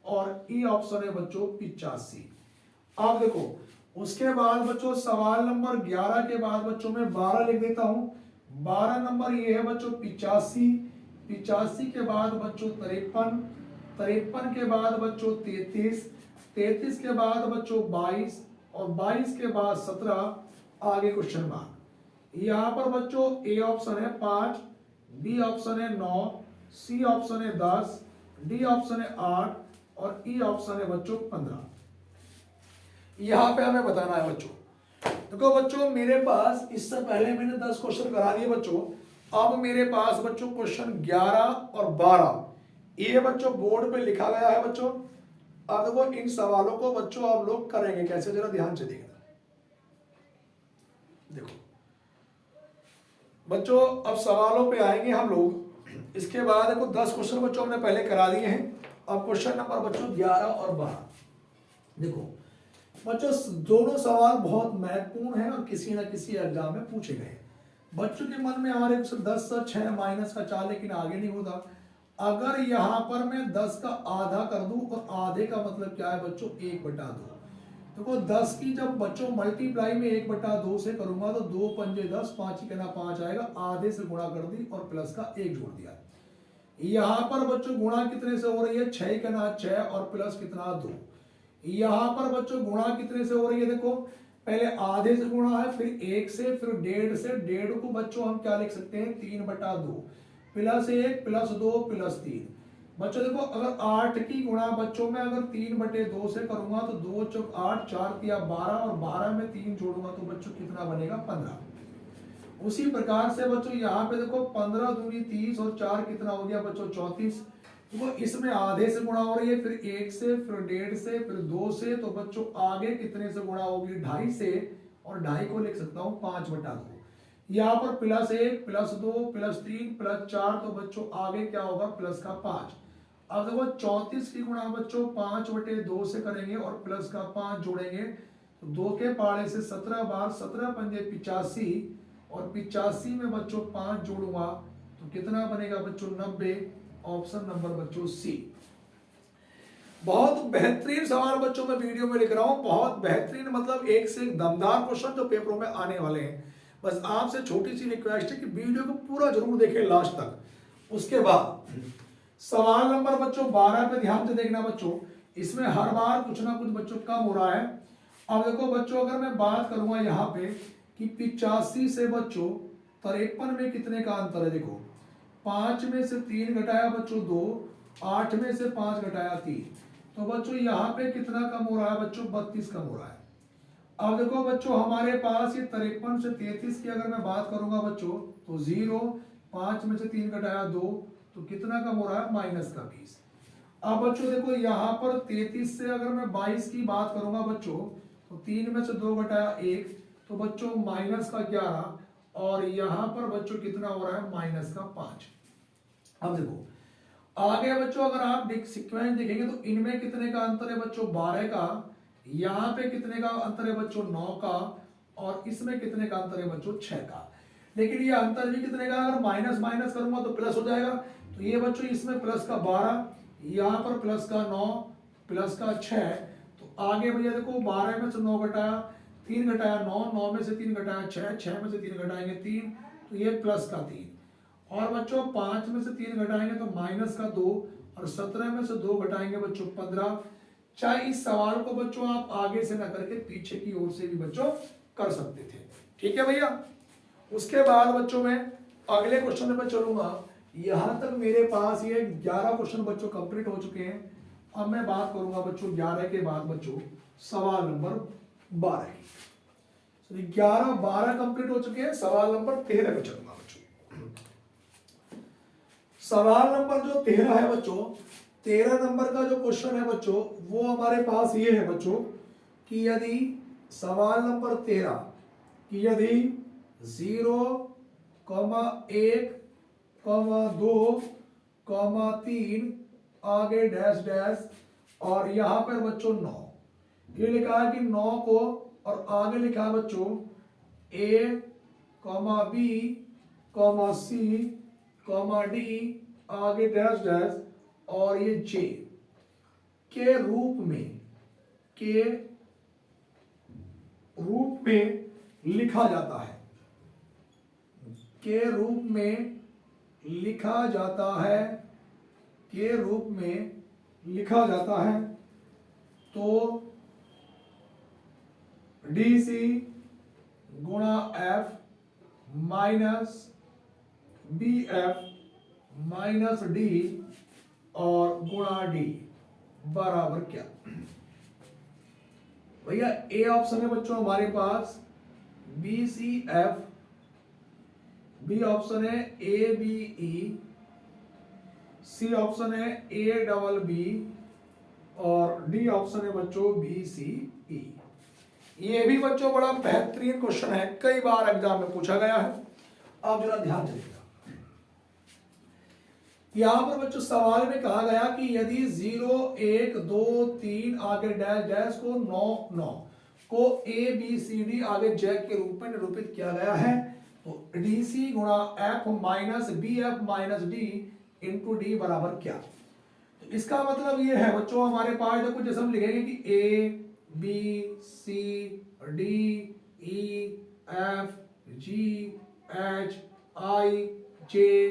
[SPEAKER 1] और ई ऑप्शन है बच्चों 85। अब देखो उसके बाद बच्चों सवाल नंबर 11 के बाद बच्चों मैं 12 लिख देता हूं। 12 नंबर ये है बच्चों 85, 85 के बाद बच्चों 53, 53 के बाद बच्चों 33, 33 के बाद बच्चों 22 और 22 के बाद 17। आगे क्वेश्चन मार्क। यहाँ पर बच्चों ए ऑप्शन है 5, बी ऑप्शन है 9, सी ऑप्शन है 10, डी ऑप्शन है 8 और ई ऑप्शन है बच्चों 15। यहां पे हमें बताना है बच्चों। देखो बच्चों मेरे पास इससे पहले मैंने 10 क्वेश्चन करा दिए बच्चों। अब मेरे पास बच्चों क्वेश्चन 11 और 12 ये बच्चों बोर्ड पे लिखा गया है बच्चों। अब देखो इन सवालों को बच्चों आप लोग करेंगे कैसे, जरा ध्यान से देखना। देखो बच्चों अब सवालों पे आएंगे हम लोग। इसके बाद देखो 10 क्वेश्चन बच्चों हमने पहले करा दिए हैं। अब क्वेश्चन नंबर बच्चों 11 और 12। देखो बच्चों दोनों सवाल बहुत महत्वपूर्ण है और किसी ना किसी एग्जाम में पूछे गए। बच्चों के मन में हमारे 10 से 6 माइनस का 4 लेकिन आगे नहीं होता। अगर यहां पर मैं 10 का आधा कर दूं और आधे का मतलब क्या है बच्चों 1/2। देखो 10 की जब बच्चों मल्टीप्लाई में 1/2 से करूंगा तो 2 पंजे 10, 5 ही कहना 5 आएगा। आधे से गुणा कर दी और प्लस का 1 जोड़ दिया। यहां पर बच्चों गुणा कितने से हो रही है 6 कहना 6 और प्लस कितना 2। यहां पर बच्चों गुणा कितने से हो रही है देखो पहले आधे से गुणा है फिर 1 से फिर 1.5 से। 1.5 को बच्चों हम क्या लिख सकते हैं 3/2 प्लस 1 प्लस 2 प्लस 3। बच्चों देखो अगर 8 की गुणा बच्चों में अगर 3/2 से करूंगा तो 2 चौक 8, 4 तिया 12 और 12 में 3 जोड़ूंगा तो बच्चों कितना बनेगा 15। उसी प्रकार से बच्चों यहाँ पे देखो 15 दूनी 30 और 4 कितना हो गया बच्चों 34। तो इसमें आधे से गुणा हो रही है फिर 1 से फिर 1.5 से फिर 2 से। तो बच्चों आगे कितने से गुणा होगी 2.5 से और 2.5 को लिख सकता हूँ 5/2। यहाँ पर प्लस 1 प्लस 2 प्लस 3 प्लस 4 तो बच्चों आगे क्या होगा प्लस का 5। अब देखो 34 की गुणा बच्चों 5/2 से करेंगे और प्लस का 5 जोड़ेंगे तो 2 के पाड़े से 17 बार 17 पंजे 85 और 85 में बच्चों 5 जोड़ूंगा तो कितना बनेगा बच्चों 90। ऑप्शन नंबर बच्चों सी। बहुत बेहतरीन सवाल बच्चों मैं वीडियो में लिख रहा हूं। बहुत बेहतरीन मतलब एक से एक दमदार क्वेश्चन जो पेपरों में आने वाले हैं। बस आपसे छोटी सी रिक्वेस्ट है कि वीडियो को पूरा जरूर देखें लास्ट तक। उसके बाद सवाल नंबर बच्चों 12 पे ध्यान से देखना बच्चों। इसमें हर बार कुछ ना कुछ बच्चों कम हो रहा है। अब देखो बच्चों अगर मैं बात करूंगा यहाँ पे कि 85 से बच्चों 53 में कितने का अंतर है। देखो 5 में से 3 घटाया बच्चों 2, 8 में से 5 घटाया 3 तो बच्चों यहाँ पे कितना कम हो रहा है बच्चों 32 कम हो रहा है। अब देखो बच्चों हमारे पास ये 53 से 33 की अगर मैं बात करूंगा बच्चों तो 0, 5 में से 3 घटाया 2 तो कितना कम हो रहा है माइनस का 20। अब बच्चों देखो यहाँ पर 33 से अगर मैं 22 की बात करूंगा बच्चों तो 3 में से 2 घटाया 1 तो बच्चों माइनस का 11 और यहाँ पर बच्चों कितना हो रहा है माइनस का 5। अब देखो आगे बच्चों अगर आप सीक्वेंस देखेंगे तो इनमें कितने का अंतर है बच्चों 12 का। यहाँ पे कितने का अंतर है बच्चों 9 का और इसमें कितने का अंतर है बच्चों 6 का। लेकिन ये अंतर भी कितने का अगर माइनस माइनस करूंगा तो प्लस हो जाएगा। तो ये बच्चों इसमें प्लस का 12, यहाँ पर प्लस का 9 प्लस का 6। तो आगे भैया देखो 12 में से 9 घटाया 3 घटाया 9, 9 में से 3 घटाया 6, 6 में से 3 घटाएंगे 3 तो ये प्लस का 3 और बच्चों 5 में से 3 घटाएंगे तो माइनस का 2 और 17 में से 2 घटाएंगे बच्चों 15। चाहे इस सवाल को बच्चों आप आगे से ना करके पीछे की ओर से भी बच्चों कर सकते थे। ठीक है भैया। उसके बाद बच्चों में अगले क्वेश्चन में चलूंगा। यहां तक मेरे पास ये 11 क्वेश्चन बच्चों कंप्लीट हो चुके हैं। अब मैं बात करूंगा बच्चों 11 के बाद बच्चों सवाल नंबर 12 की। 11 12 कंप्लीट हो चुके हैं। सवाल नंबर 13 पे चलूंगा बच्चों। सवाल नंबर जो 13 है बच्चों 13 नंबर का जो क्वेश्चन है बच्चों वो हमारे पास ये है बच्चों कि यदि सवाल नंबर 13 कि यदि 0, 1, 2, 3 आगे डैश डैश और यहां पर बच्चों 9 ये लिखा है कि 9 को और आगे लिखा है बच्चों a, comma B, comma C, comma D, आगे डैश डैश, और ये जे के रूप में लिखा जाता है, के रूप में लिखा जाता है, के रूप में लिखा जाता है। तो डी सी गुणा F minus B F minus D और गुणा डी बराबर क्या? भैया ए ऑप्शन है बच्चों हमारे पास B C F, B option है A B E, C option है ए डबल बी और डी ऑप्शन है बच्चों बी सी ई। ये भी बच्चों बड़ा बेहतरीन क्वेश्चन है, कई बार एग्जाम में पूछा गया है। आप जरा ध्यान दीजिएगा, यहां पर बच्चों सवाल में कहा गया कि यदि 0 1 2 3 आगे डैश डैश को 9 9 को ए बी सी डी आगे जैक के रूप में निरूपित किया गया है, तो डी सी गुणा F minus B F minus D into D बराबर क्या? तो इसका मतलब ये है बच्चों हमारे पास देखो, जैसे हम लिखेंगे कि A B C D E F G H I J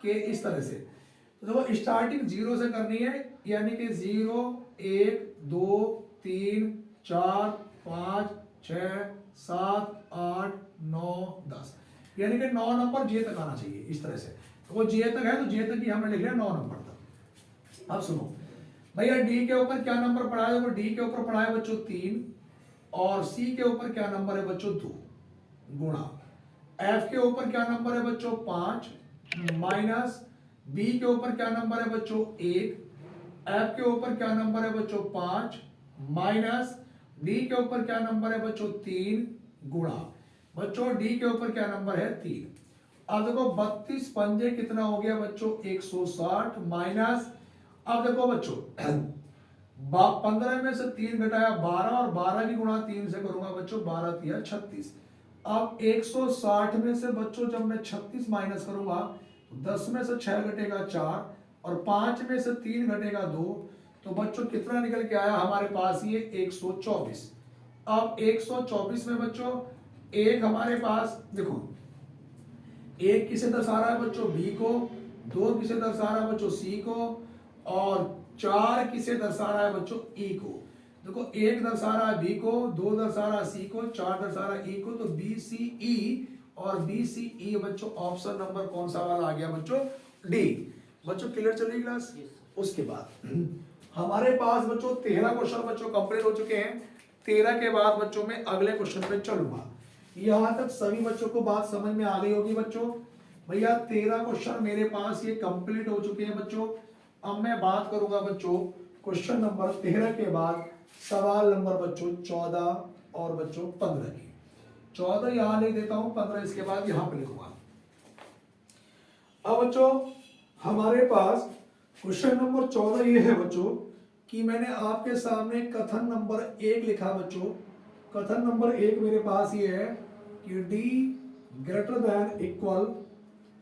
[SPEAKER 1] K, इस तरह से। तो देखो स्टार्टिंग 0 से करनी है, यानी कि 0 1 2 3 4 5 6 7 8 9 10, यानी कि 9 नंबर जे तक आना चाहिए इस तरह से। तो वो जे तक है तो जे तक ही हमने लिख लिया 9 नंबर तक। अब सुनो भैया, डी के ऊपर क्या नंबर पड़ा है? देखो डी के ऊपर पड़ा है बच्चों 3 और सी के ऊपर क्या नंबर है बच्चों 2 गुणा एफ के ऊपर क्या नंबर है बच्चों 5 माइनस बी के ऊपर क्या नंबर है बच्चों 1, एफ के ऊपर क्या नंबर है बच्चों 5 माइनस डी के ऊपर क्या नंबर है बच्चों 3 गुणा बच्चों डी के ऊपर क्या नंबर है 3। अब देखो 32 पंजे कितना हो गया बच्चों 160 माइनस, अब देखो बच्चों 15 में से 3 घटाया 12 और 12 की गुणा 3 से करूंगा बच्चों 12 तिया 36। अब 160 में से बच्चों जब मैं 36 माइनस करूंगा, 10 में से 6 घटेगा 4 और 5 में से 3 घटेगा 2, तो बच्चों कितना निकल के आया हमारे पास ये 124। अब 124 में बच्चों एक हमारे पास देखो, एक किसे दर्शा रहा है बच्चों बी को, 2 किसे दर्शा रहा है बच्चों सी को और 4 किसे दर्शा रहा है बच्चों ई को। देखो 1 दर्शा रहा है बी को, 2 दर्शा रहा है सी को, 4 दर्शा रहा है ई को, तो बी सी ई और बी सी ई बच्चों ऑप्शन नंबर कौन सा वाला आ गया बच्चों डी। बच्चों क्लियर चल रही क्लास? उसके बाद हमारे पास बच्चों 13 क्वेश्चन बच्चों कंप्लीट हो चुके हैं। 13 के बाद बच्चों में अगले क्वेश्चन पे चलूंगा। यहां तक सभी बच्चों को बात समझ में आ गई होगी बच्चों। भैया 13 क्वेश्चन मेरे पास ये कंप्लीट हो चुके हैं बच्चों। अब मैं बात करूंगा बच्चों क्वेश्चन नंबर 13 के बाद सवाल नंबर बच्चों 14 और बच्चों 15 की। 14 यहां लिख देता हूं, 15 इसके बाद यहां पे लिखूंगा। अब बच्चों हमारे पास क्वेश्चन नंबर 14 ये है बच्चों कि मैंने आपके सामने कथन नंबर 1 लिखा बच्चों। कथन नंबर 1 मेरे पास ये है कि D greater than equal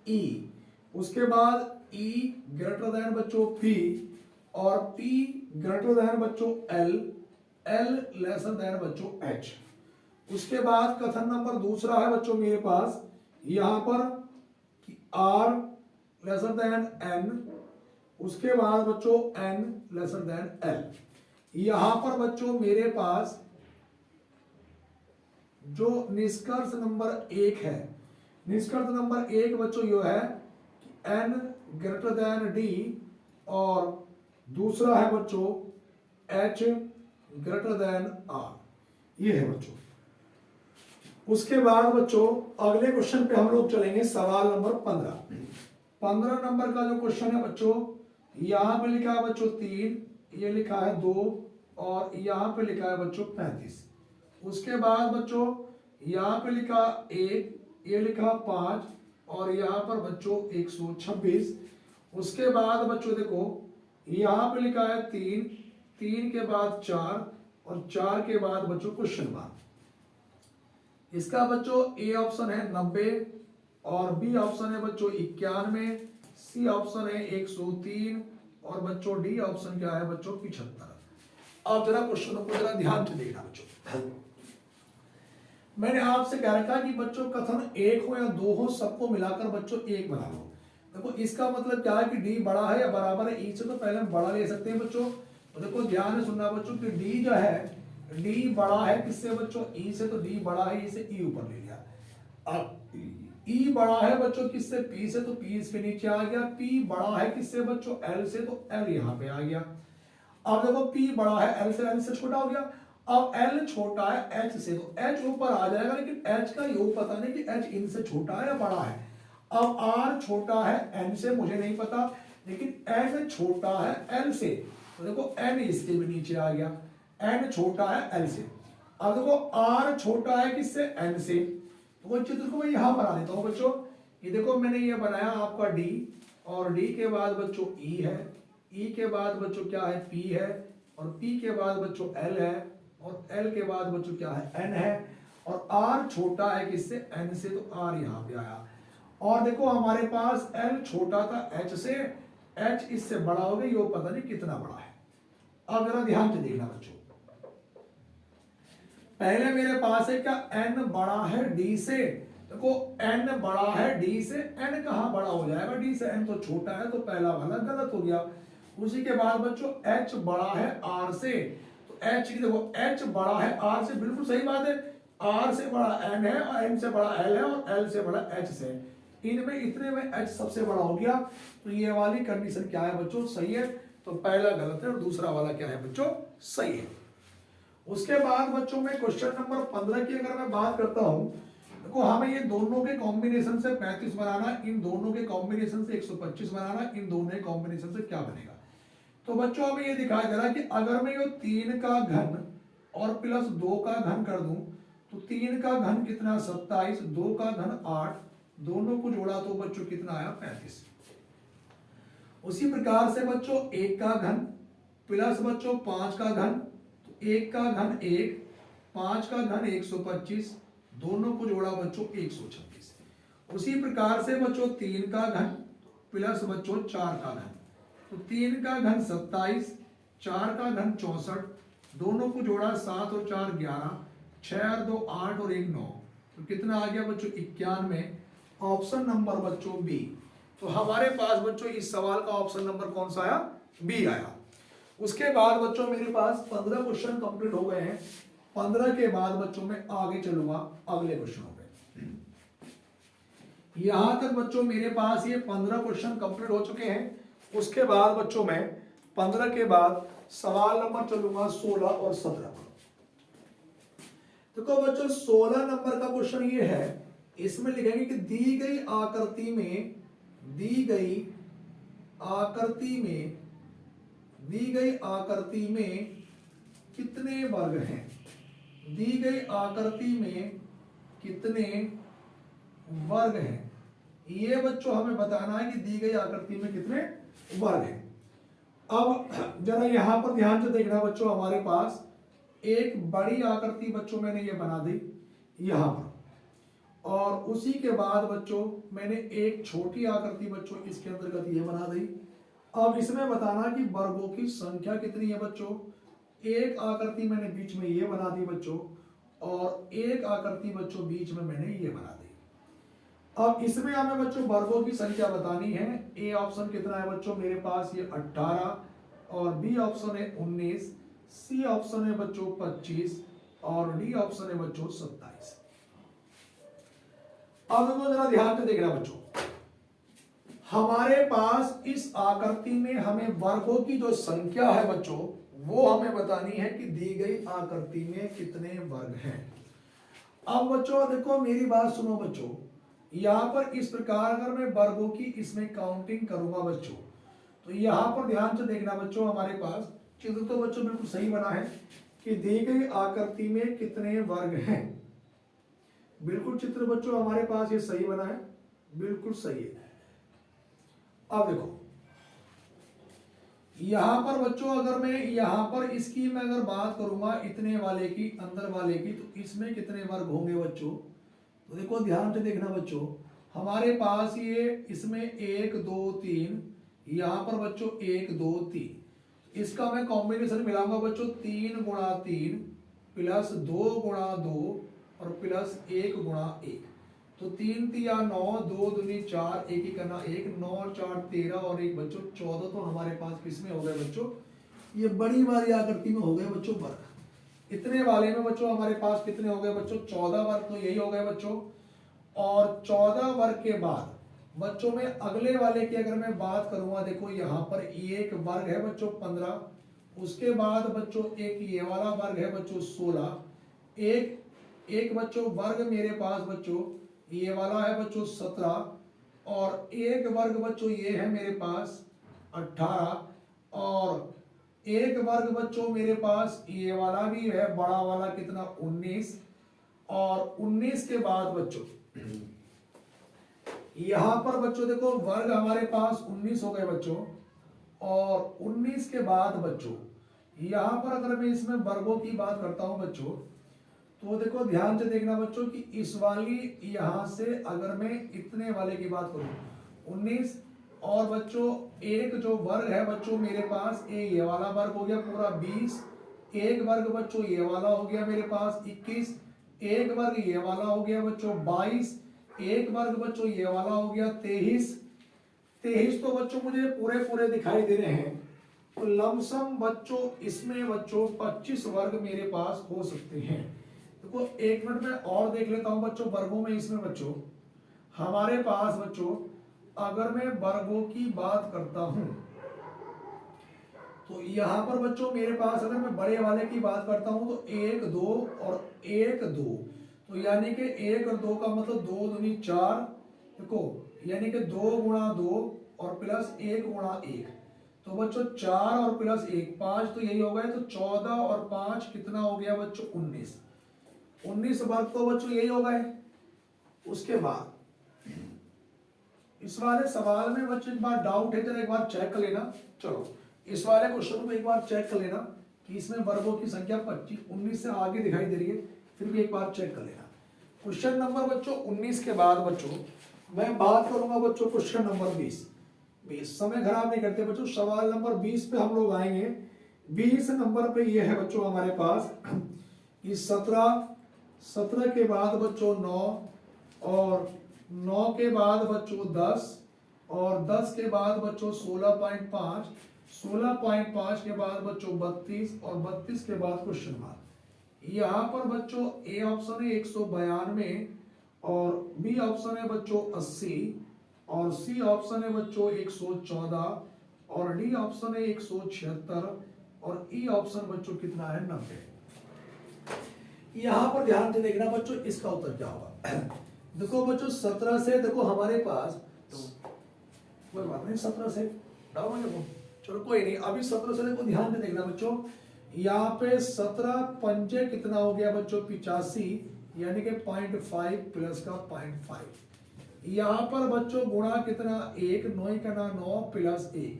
[SPEAKER 1] E, उसके बाद E ग्रेटर देन बच्चों P और P ग्रेटर देन बच्चों L, L लेसर देन बच्चों H। उसके बाद कथन नंबर दूसरा है बच्चों मेरे पास यहां पर कि R लेसर देन N, उसके बाद बच्चों N लेसर देन L। यहां पर बच्चों मेरे पास जो निष्कर्ष नंबर 1 है, निष्कर्ष नंबर 1 बच्चों यो है कि N ग्रेटर देन D और दूसरा है बच्चों H ग्रेटर देन R, ये है बच्चों। उसके बाद बच्चों अगले क्वेश्चन पे हम लोग चलेंगे, सवाल नंबर 15। 15 नंबर का जो क्वेश्चन है बच्चों, यहां पे लिखा है बच्चों 3, ये लिखा है 2 और यहां पे लिखा है बच्चों 35। उसके बाद बच्चों यहाँ पे लिखा 1, ये लिखा 5 और यहाँ पर बच्चों 126। उसके बाद बच्चों देखो यहाँ पे लिखा है 3, 3 के बाद 4 और 4 के बाद बच्चों क्वेश्चन मार्क। इसका बच्चों ए ऑप्शन है 90 और बी ऑप्शन है बच्चों 91, सी ऑप्शन है 103 और बच्चों डी ऑप्शन क्या है बच्चों 75। अब जरा क्वेश्चनों को जरा ध्यान से देखना बच्चों। मैंने आपसे कह रखा कि बच्चों कथन एक हो या दो हो सबको मिलाकर बच्चों एक बना लो। देखो इसका मतलब क्या है कि डी बड़ा है या बराबर है ई से, तो पहले हम बड़ा ले सकते हैं बच्चों। तो देखो ध्यान से सुनना बच्चों कि डी जो है डी बड़ा है किससे बच्चों ई से, तो डी बड़ा है ई से, ई ऊपर ले लिया। अब ई बड़ा है बच्चों किससे पी से, तो पी इसके नीचे आ गया। पी बड़ा है किससे बच्चों एल से, तो एल यहाँ पे आ गया। अब देखो P बड़ा है एल से छोटा हो गया। अब L छोटा है H से, तो H ऊपर आ जाएगा, लेकिन H का योग पता नहीं कि H इन से छोटा है या बड़ा है। अब R छोटा है N से, मुझे नहीं पता, लेकिन N छोटा है L से, तो देखो N इसके भी नीचे आ गया। N छोटा है L से। अब देखो R छोटा है किससे N से, तो वो चित्र को मैं यहां बना देता हूं बच्चों। ये देखो मैंने ये बनाया आपका D, और D के बाद बच्चों E है, E के बाद बच्चों क्या है P है, और P के बाद बच्चों L है, और L के बाद बच्चों क्या है N है, और R छोटा है किससे N से, तो R यहाँ पे आया। और देखो हमारे पास L छोटा था H से, H इससे बड़ा हो गया, ये पता नहीं कितना बड़ा है। अब जरा ध्यान से देखना बच्चों, पहले मेरे पास है क्या N बड़ा है D से। देखो N बड़ा है D से, N कहाँ बड़ा हो जाएगा D से, N तो छोटा है, तो पहला वाला गलत हो गया। उसी के बाद बच्चों H बड़ा है R से, तो H की देखो H बड़ा है R से, बिल्कुल सही बात है। R से बड़ा N है और N से बड़ा L है और L से बड़ा H से, इनमें इतने में H सबसे बड़ा हो गया। तो ये वाली कंडीशन क्या है बच्चों सही है, तो पहला गलत है और दूसरा वाला क्या है बच्चों सही है। उसके बाद बच्चों में क्वेश्चन नंबर 15 की अगर मैं बात करता हूं, देखो हमें ये दोनों के कॉम्बिनेशन से 35 बनाना, इन दोनों के कॉम्बिनेशन से 125 बनाना, इन दोनों के कॉम्बिनेशन से क्या बनेगा। तो बच्चों हमें ये दिखाया जा रहा है कि अगर मैं ये 3 का घन और प्लस 2 का घन कर दूं, तो 3 का घन कितना 27, 2 का घन 8, दोनों को जोड़ा तो बच्चों कितना आया 35। उसी प्रकार से बच्चों 1 का घन प्लस बच्चों 5 का घन, तो 1 का घन 1, 5 का घन 125, दोनों को जोड़ा बच्चों 126। उसी प्रकार से बच्चों 3 का घन प्लस बच्चों 4 का घन, तो 3 का घन 27, 4 का घन 64, दोनों को जोड़ा 7 और 4 11, 6 और 2 8 और 1 9, तो कितना आ गया बच्चों 91। ऑप्शन नंबर बच्चों बी। तो हमारे पास बच्चों इस सवाल का ऑप्शन नंबर कौन सा आया बी आया। उसके बाद बच्चों मेरे पास 15 क्वेश्चन कंप्लीट हो गए हैं। 15 के बाद बच्चों में आगे चलूंगा अगले क्वेश्चनों पे। यहां तक बच्चों मेरे पास ये 15 क्वेश्चन कंप्लीट हो चुके हैं। उसके बाद बच्चों में 15 के बाद सवाल नंबर चलूंगा 16 और 17 पर। देखो बच्चों 16 नंबर का क्वेश्चन ये है, इसमें लिखेंगे कि दी गई आकृति में कितने वर्ग हैं। दी गई आकृति में कितने वर्ग हैं, ये बच्चों हमें बताना है कि दी गई आकृति में कितने वर्ग हैं। अब जरा यहां पर ध्यान से देखना बच्चों, हमारे पास एक बड़ी आकृति बच्चों मैंने ये बना दी यहां पर, और उसी के बाद बच्चों मैंने एक छोटी आकृति बच्चों इसके अंतर्गत ये बना दी। अब इसमें बताना कि वर्गों की संख्या कितनी है बच्चों। एक आकृति मैंने बीच में ये बना दी बच्चों, और एक आकृति बच्चों बीच में मैंने ये बना दी। अब इसमें हमें बच्चों वर्गों की संख्या बतानी है। ए ऑप्शन कितना है बच्चों मेरे पास ये 18, और बी ऑप्शन है 19, सी ऑप्शन है बच्चों 25, और डी ऑप्शन है बच्चों 27। अब देखो जरा ध्यान से देखना बच्चों, हमारे पास इस आकृति में हमें वर्गों की जो संख्या है बच्चों वो हमें बतानी है कि दी गई आकृति में कितने वर्ग हैं। अब बच्चों देखो मेरी बात सुनो बच्चों, यहां पर इस प्रकार अगर मैं वर्गों की इसमें काउंटिंग करूंगा बच्चों, तो यहां पर ध्यान से देखना बच्चों, हमारे पास चित्र तो बच्चों बिल्कुल सही बना है कि दी गई आकृति में कितने वर्ग हैं। बिल्कुल चित्र बच्चों हमारे पास ये सही बना है, बिल्कुल सही है। अब देखो यहाँ पर बच्चों अगर मैं यहाँ पर इसकी मैं अगर बात करूंगा इतने वाले की, अंदर वाले की, तो इसमें कितने वर्ग होंगे बच्चों? तो देखो ध्यान से देखना बच्चों, हमारे पास ये इसमें 1 2 3, यहाँ पर बच्चों 1 2 3, इसका मैं कॉम्बिनेशन मिलाऊंगा बच्चों 3 गुणा 3 प्लस 2 गुणा 2 और प्लस 1 गुणा 1। तो 3 तिया 9, 2 दूनी 4, 1 ही करना 1, 9 4 13 और 1 बच्चों 14। तो हमारे पास किसमें हो गए बच्चों? ये बड़ी वाली आकृति में हो गए बच्चों वर्ग। इतने वाले में बच्चों हमारे पास कितने हो गए बच्चों? 14 वर्ग। तो यही हो गए बच्चों। और 14 वर्ग के बाद बच्चों में अगले वाले की अगर मैं बात करूंगा, देखो यहाँ पर एक वर्ग है बच्चों 15, उसके बाद बच्चों एक ये वाला वर्ग है बच्चों 16, एक बच्चों वर्ग मेरे पास बच्चों ये वाला है बच्चों 17, और एक वर्ग बच्चों ये है मेरे पास 18, और एक वर्ग बच्चों मेरे पास ये वाला भी है बड़ा वाला कितना 19, और 19 के बाद बच्चों यहां पर बच्चों देखो वर्ग हमारे पास 19 हो गए बच्चों, और 19 के बाद बच्चों यहां पर अगर मैं इसमें वर्गों की बात करता हूं बच्चों, तो देखो ध्यान से देखना बच्चों कि इस वाली यहां से अगर मैं इतने वाले की बात करूं 19, और बच्चों एक जो वर्ग है बच्चों मेरे पास ये वाला वर्ग हो गया पूरा 20, एक वर्ग बच्चों ये वाला हो गया मेरे पास 21, एक वर्ग ये वाला हो गया बच्चों 22, एक वर्ग बच्चों ये वाला हो गया 23। तो बच्चों मुझे पूरे पूरे दिखाई दे रहे हैं, तो लमसम बच्चों इसमें बच्चों 25 वर्ग मेरे पास हो सकते हैं। देखो एक मिनट में और देख लेता हूं बच्चों वर्गों में। इसमें बच्चों हमारे पास बच्चों अगर मैं वर्गों की बात करता हूं, तो यहां पर बच्चों मेरे पास अगर मैं बड़े वाले की बात करता हूं तो 1 2 और 1 2, तो यानी कि 1 और 2 का मतलब 2 दूनी 4, देखो यानी कि 2 गुणा 2 और प्लस 1 गुणा 1, तो बच्चों 4 और प्लस 1 5, तो यही हो गया। तो 14 और 5 कितना हो गया बच्चों 19 वर्ग तो बच्चों यही हो गए। उसके बाद इस वाले सवाल में बच्चों एक बार डाउट है, जरा एक बार चेक कर लेना। चलो इस वाले क्वेश्चन को एक बार चेक कर लेना कि इसमें वर्गों की संख्या 25 19 से आगे दिखाई दे रही है, फिर भी एक बार चेक कर लेना। क्वेश्चन नंबर बच्चों 19 के बाद बच्चों मैं बात करूंगा बच्चों क्वेश्चन नंबर 20। समय खराब नहीं करते बच्चों, सवाल नंबर 20 पे हम लोग आएंगे। 20 नंबर पे ये है बच्चों हमारे पास कि 17 के बाद बच्चों 9, और 9 के बाद बच्चों 10, और 10 के बाद बच्चों 16.5, 16.5 के बाद बच्चों 32, और 32 के बाद क्वेश्चन मार्क। यहाँ पर बच्चों ए ऑप्शन है 192, और बी ऑप्शन है बच्चों 80, और सी ऑप्शन है बच्चों 114, और डी ऑप्शन है 176, और ई ऑप्शन बच्चों कितना है 90। यहां पर ध्यान से देखना बच्चों इसका उत्तर क्या होगा। देखो बच्चों 17 से देखो हमारे पास कोई बात नहीं, 17 से डाउन देखो, चलो कोई नहीं, अभी 17 से देखो ध्यान से देखना बच्चों। यहाँ पे 17 पंजे कितना हो गया बच्चों 85, यानी कि 0.5 प्लस का 0.5। यहाँ पर बच्चों गुणा कितना 1, 9 का ना 9 प्लस 1,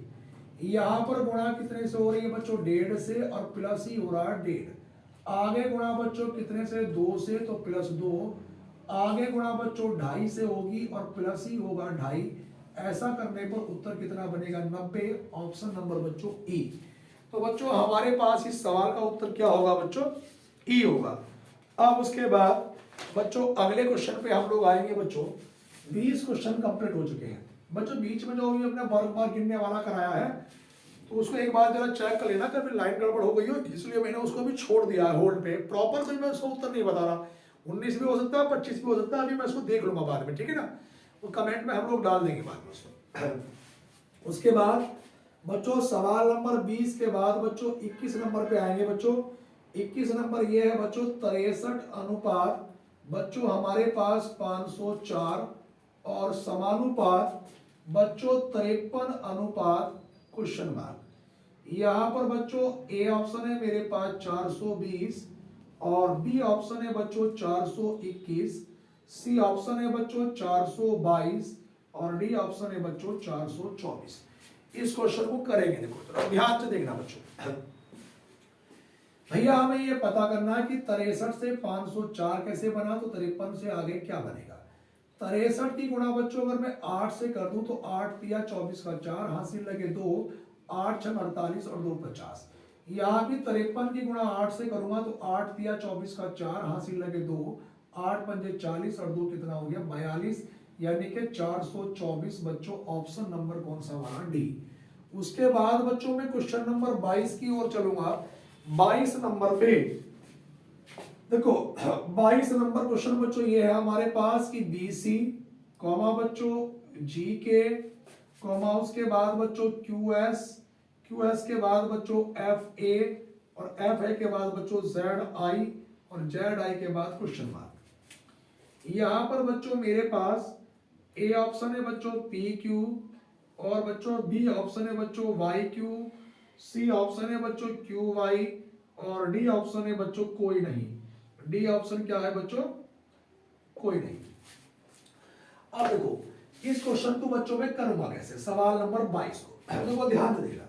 [SPEAKER 1] यहाँ पर गुणा कितने से हो रही है बच्चों 1.5 से, और प्लस ही हो रहा है 1.5। आगे गुणा बच्चों कितने से 2 से, तो प्लस 2, आगे गुणा बच्चों 2.5 से होगी और प्लस ही होगा 2.5। ऐसा करने पर उत्तर कितना बनेगा 90, ऑप्शन नंबर बच्चों ई। तो बच्चों हमारे पास इस सवाल का उत्तर क्या होगा बच्चों ई होगा। अब उसके बाद बच्चों अगले क्वेश्चन पे हम लोग आएंगे बच्चों। 20 क्वेश्चन कंप्लीट हो चुके हैं बच्चों। बीच में जो भी अपने वर्ग मार्क गिनने वाला कराया है, तो उसको एक बार जरा चेक कर लेना, कभी लाइन गड़बड़ हो गई हो, इसलिए मैंने उसको भी छोड़ दिया है होल्ड पे। प्रॉपर कोई मैं उसको उत्तर नहीं बता रहा, 19 भी हो सकता है 25 भी हो सकता है, अभी मैं उसको देख लूंगा बाद में, ठीक है ना। वो कमेंट में हम लोग डाल देंगे बाद में उसको। उसके बाद बच्चों सवाल नंबर 20 के बाद बच्चों 21 नंबर पे आएंगे बच्चों। 21 नंबर ये है बच्चों 63 अनुपात बच्चों हमारे पास 504, और समानुपात बच्चों 53 अनुपात क्वेश्चन मार्क। यहाँ पर बच्चों ए ऑप्शन है मेरे पास 420, और बी ऑप्शन है बच्चों 421, सी ऑप्शन है बच्चों 422, और डी ऑप्शन है बच्चों 424। इस क्वेश्चन को करेंगे। देखो ध्यान से देखना बच्चों, भैया हमें ये पता करना है कि 63 से 504 कैसे बना, तो 53 से आगे क्या बनेगा। 63 की गुणा बच्चों अगर मैं 8 से कर दूं तो 8 तिया 24 का 4, हासिल लगे 2, 8 छह 48 और 2 50। यहाँ भी 53 की गुणा 8 से करूंगा तो 8 तिया 24 का 4, हासिल लगे 2, 8 पंजे 40 और 2 कितना हो गया 42, यानी कि 424 बच्चों। ऑप्शन नंबर कौन सा बना, डी। उसके बाद बच्चों में क्वेश्चन नंबर 22 की ओर चलूंगा। 22 नंबर पे देखो 22 नंबर क्वेश्चन बच्चों ये है हमारे पास कि बीसी कॉमा बच्चों जी के कॉमा उसके बाद बच्चों क्यूएस, क्यूएस के बाद बच्चों एफ ए और एफ ए के बाद बच्चों जेड आई और जेड आई के बाद क्वेश्चन मार्क। यहां पर बच्चों मेरे पास ए ऑप्शन है बच्चों पी क्यू और बच्चों बी ऑप्शन है बच्चों वाई क्यू, सी ऑप्शन है बच्चों क्यू वाई और डी ऑप्शन है बच्चों कोई नहीं। डी ऑप्शन क्या है बच्चों, कोई नहीं। अब देखो इस क्वेश्चन को बच्चों में करूंगा कैसे, सवाल नंबर 22 को देखो ध्यान से देखना।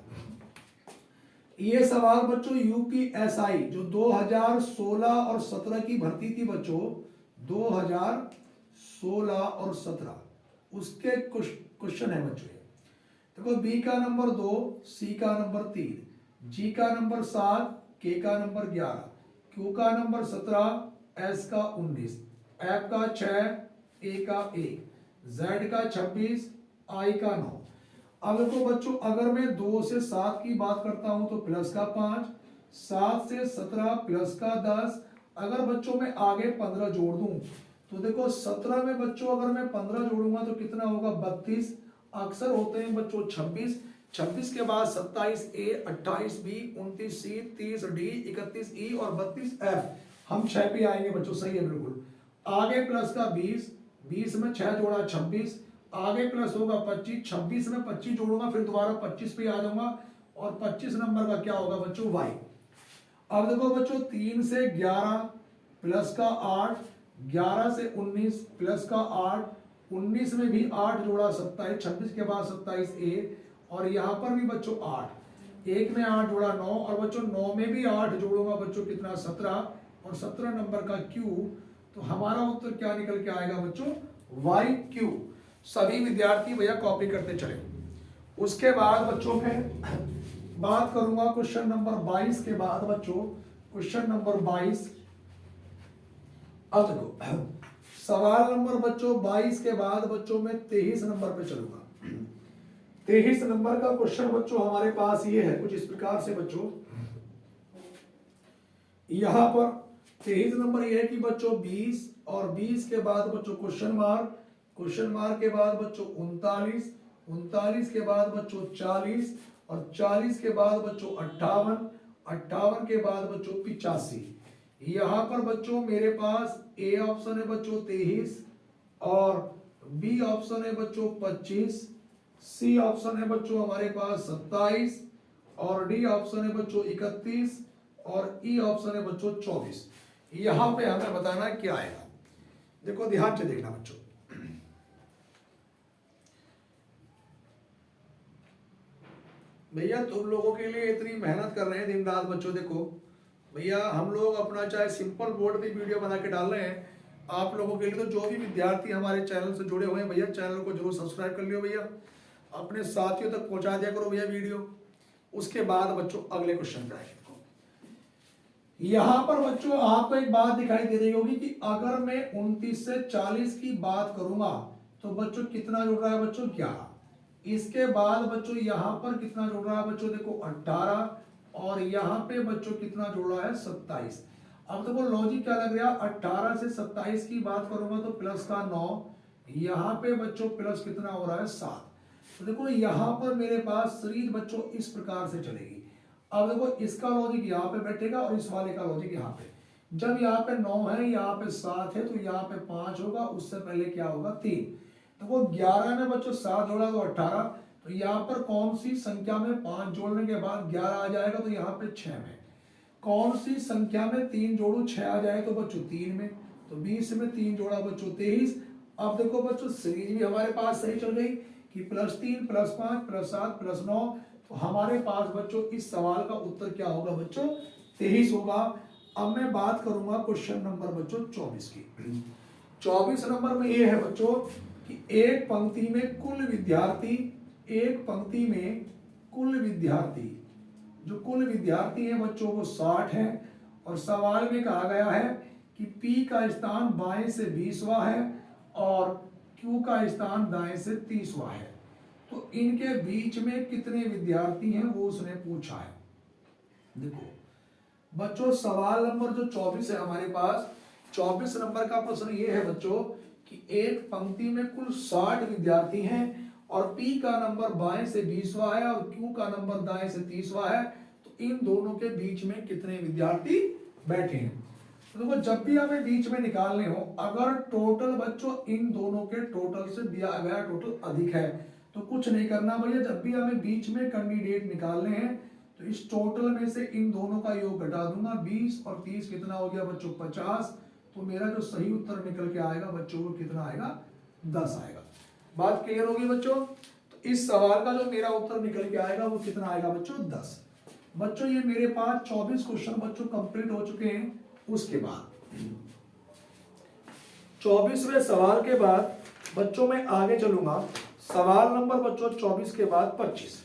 [SPEAKER 1] ये सवाल बच्चों यूपीएसआई जो 2016 और 17 की भर्ती थी बच्चों, 2016 और 17 उसके क्वेश्चन है बच्चों। देखो बी का नंबर 2, सी का नंबर 3, जी का नंबर 7, के का नंबर 11, क्यू का नंबर 17, एस का 19, एफ का 6, ए का 1, जेड का 26, आई का 9। अब देखो बच्चों अगर मैं 2 से 7 की बात करता हूं तो प्लस का 5, 7 से 17 प्लस का 10, अगर बच्चों मैं आगे 15 जोड़ दूं तो देखो 17 में बच्चों अगर मैं 15 जोड़ूंगा तो कितना होगा 32, अक्सर होते हैं बच्चों 26, 26 के बाद 27 ए, 28 बी, 29 सी, 30 डी, 31 ई और 32 एफ। हम 6 पे आएंगे बच्चों, सही है बिल्कुल। आगे प्लस का 20, 20 में 6 जोड़ा 26, आगे प्लस होगा 25, 26 में 25 जोड़ूंगा फिर दोबारा 25 पे आ जाऊंगा और 25 नंबर का क्या होगा बच्चों वाई। अब देखो बच्चों 3 से 11 प्लस का 8, 11 से 19 प्लस का 8, 19 में भी 8 जोड़ा 27, 26 के बाद 27 ए और यहाँ पर भी बच्चों 8, एक में 8 जोड़ा 9 और बच्चों 9 में भी 8 जोड़ूंगा बच्चों कितना 17 और 17 नंबर का क्यू। तो हमारा उत्तर क्या निकल के आएगा बच्चों वाई क्यू। सभी विद्यार्थी भैया कॉपी करते चले। उसके बाद बच्चों में बात करूंगा क्वेश्चन नंबर 22 के बाद बच्चों, क्वेश्चन नंबर 22। अब देखो सवाल नंबर बच्चों 22 के बाद बच्चों में 23 नंबर पे चलूंगा। 23 नंबर का क्वेश्चन बच्चों हमारे पास ये है कुछ इस प्रकार से बच्चों, यहां पर 23 नंबर ये है कि बच्चों 20 और 20 के बाद बच्चों क्वेश्चन मार्क, क्वेश्चन मार्क के बाद बच्चों 39, 39 के बाद बच्चों 40 और 40 के बाद बच्चों 58, 58 के बाद बच्चों 85। यहां पर बच्चों मेरे पास ए ऑप्शन है बच्चों 23 और बी ऑप्शन है बच्चों 25, सी ऑप्शन है बच्चों हमारे पास 27 और डी ऑप्शन है बच्चों 31 और ई ऑप्शन है बच्चों 24। यहां पे हमें बताना क्या आएगा। देखो ध्यान से देखना बच्चों, भैया तुम लोगों के लिए इतनी मेहनत कर रहे हैं दिन रात बच्चों। देखो भैया हम लोग अपना चाहे सिंपल बोर्ड पे वीडियो बना के डाल रहे हैं आप लोगों के लिए। तो जो भी विद्यार्थी हमारे चैनल से जुड़े हुए हैं भैया चैनल को जरूर सब्सक्राइब कर लियो भैया, अपने साथियों तक पहुंचा दिया करो भैया वीडियो। उसके बाद बच्चों अगले क्वेश्चन पे आएंगे। यहां पर बच्चों आपको एक बात दिखाई दे रही होगी कि अगर मैं 29 से 40 की बात करूंगा तो बच्चों कितना जुड़ रहा है बच्चों 11। इसके बाद बच्चों यहां पर कितना जुड़ रहा है बच्चों देखो 18 और यहां पे बच्चों कितना जुड़ रहा है 27। अब देखो लॉजिक क्या लग रहा है 18 से 27 की बात करूंगा तो प्लस का 9, यहां पे बच्चों प्लस कितना हो रहा है 7। तो देखो यहां पर मेरे पास सीरीज बच्चों इस प्रकार से चलेगी। अब देखो इसका लॉजिक यहाँ पे बैठेगा और इस वाले का लॉजिक यहाँ पे। जब यहाँ पे 9 है यहाँ पे 7 है तो यहाँ पे 5 होगा, उससे पहले क्या होगा 3। देखो 11 में बच्चों 7 जोड़ा तो 18, तो यहाँ पर कौन सी संख्या में 5 जोड़ने के बाद 11 आ जाएगा तो यहाँ पे 6 में। कौन सी संख्या में 3 जोड़ू 6 आ जाए तो बच्चों 3 में, तो 20 में 3 जोड़ा बच्चों 23। अब देखो बच्चों सीरीज भी हमारे पास सही चल गई कि +3 +5 +7 +9, तो हमारे पास बच्चों इस सवाल का उत्तर क्या होगा बच्चों? 23 होगा। अब मैं बात करूंगा क्वेश्चन नंबर बच्चों 24 की। 24 नंबर में ये है बच्चों कि एक पंक्ति में कुल विद्यार्थी, एक पंक्ति में कुल विद्यार्थी, जो कुल विद्यार्थी है बच्चों वो 60 है, और सवाल में कहा गया है कि P का स्थान बाएं से 20वां है और Q का स्थान दाएं से 30वां है, तो इनके बीच में कितने विद्यार्थी हैं वो उसने पूछा है। देखो बच्चों सवाल नंबर जो 24 है हमारे पास, 24 नंबर का प्रश्न ये है बच्चों कि एक पंक्ति में कुल 60 विद्यार्थी हैं और P का नंबर बाएं से 20वां है और Q का नंबर दाएं से 30वां है, तो इन दोनों के बीच में कितने विद्यार्थी बैठे हैं। तो देखो जब भी हमें बीच में निकालने हो, अगर टोटल बच्चों इन दोनों के टोटल से दिया गया टोटल अधिक है तो कुछ नहीं करना भैया, जब भी हमें बीच में कैंडिडेट निकालने हैं तो इस टोटल में से इन दोनों का योग घटा दूंगा, 20 और 30 कितना हो गया बच्चों 50, तो मेरा जो सही उत्तर निकल के आएगा बच्चों वो कितना आएगा 10 आएगा। बात क्लियर होगी बच्चों? तो इस सवाल का जो मेरा उत्तर निकल के आएगा वो कितना आएगा बच्चों 10। बच्चों ये मेरे पास 24 क्वेश्चन बच्चों कंप्लीट हो चुके हैं। उसके बाद 24वें सवाल के बाद बच्चों मैं आगे चलूंगा, सवाल नंबर बच्चों 24 के बाद 25।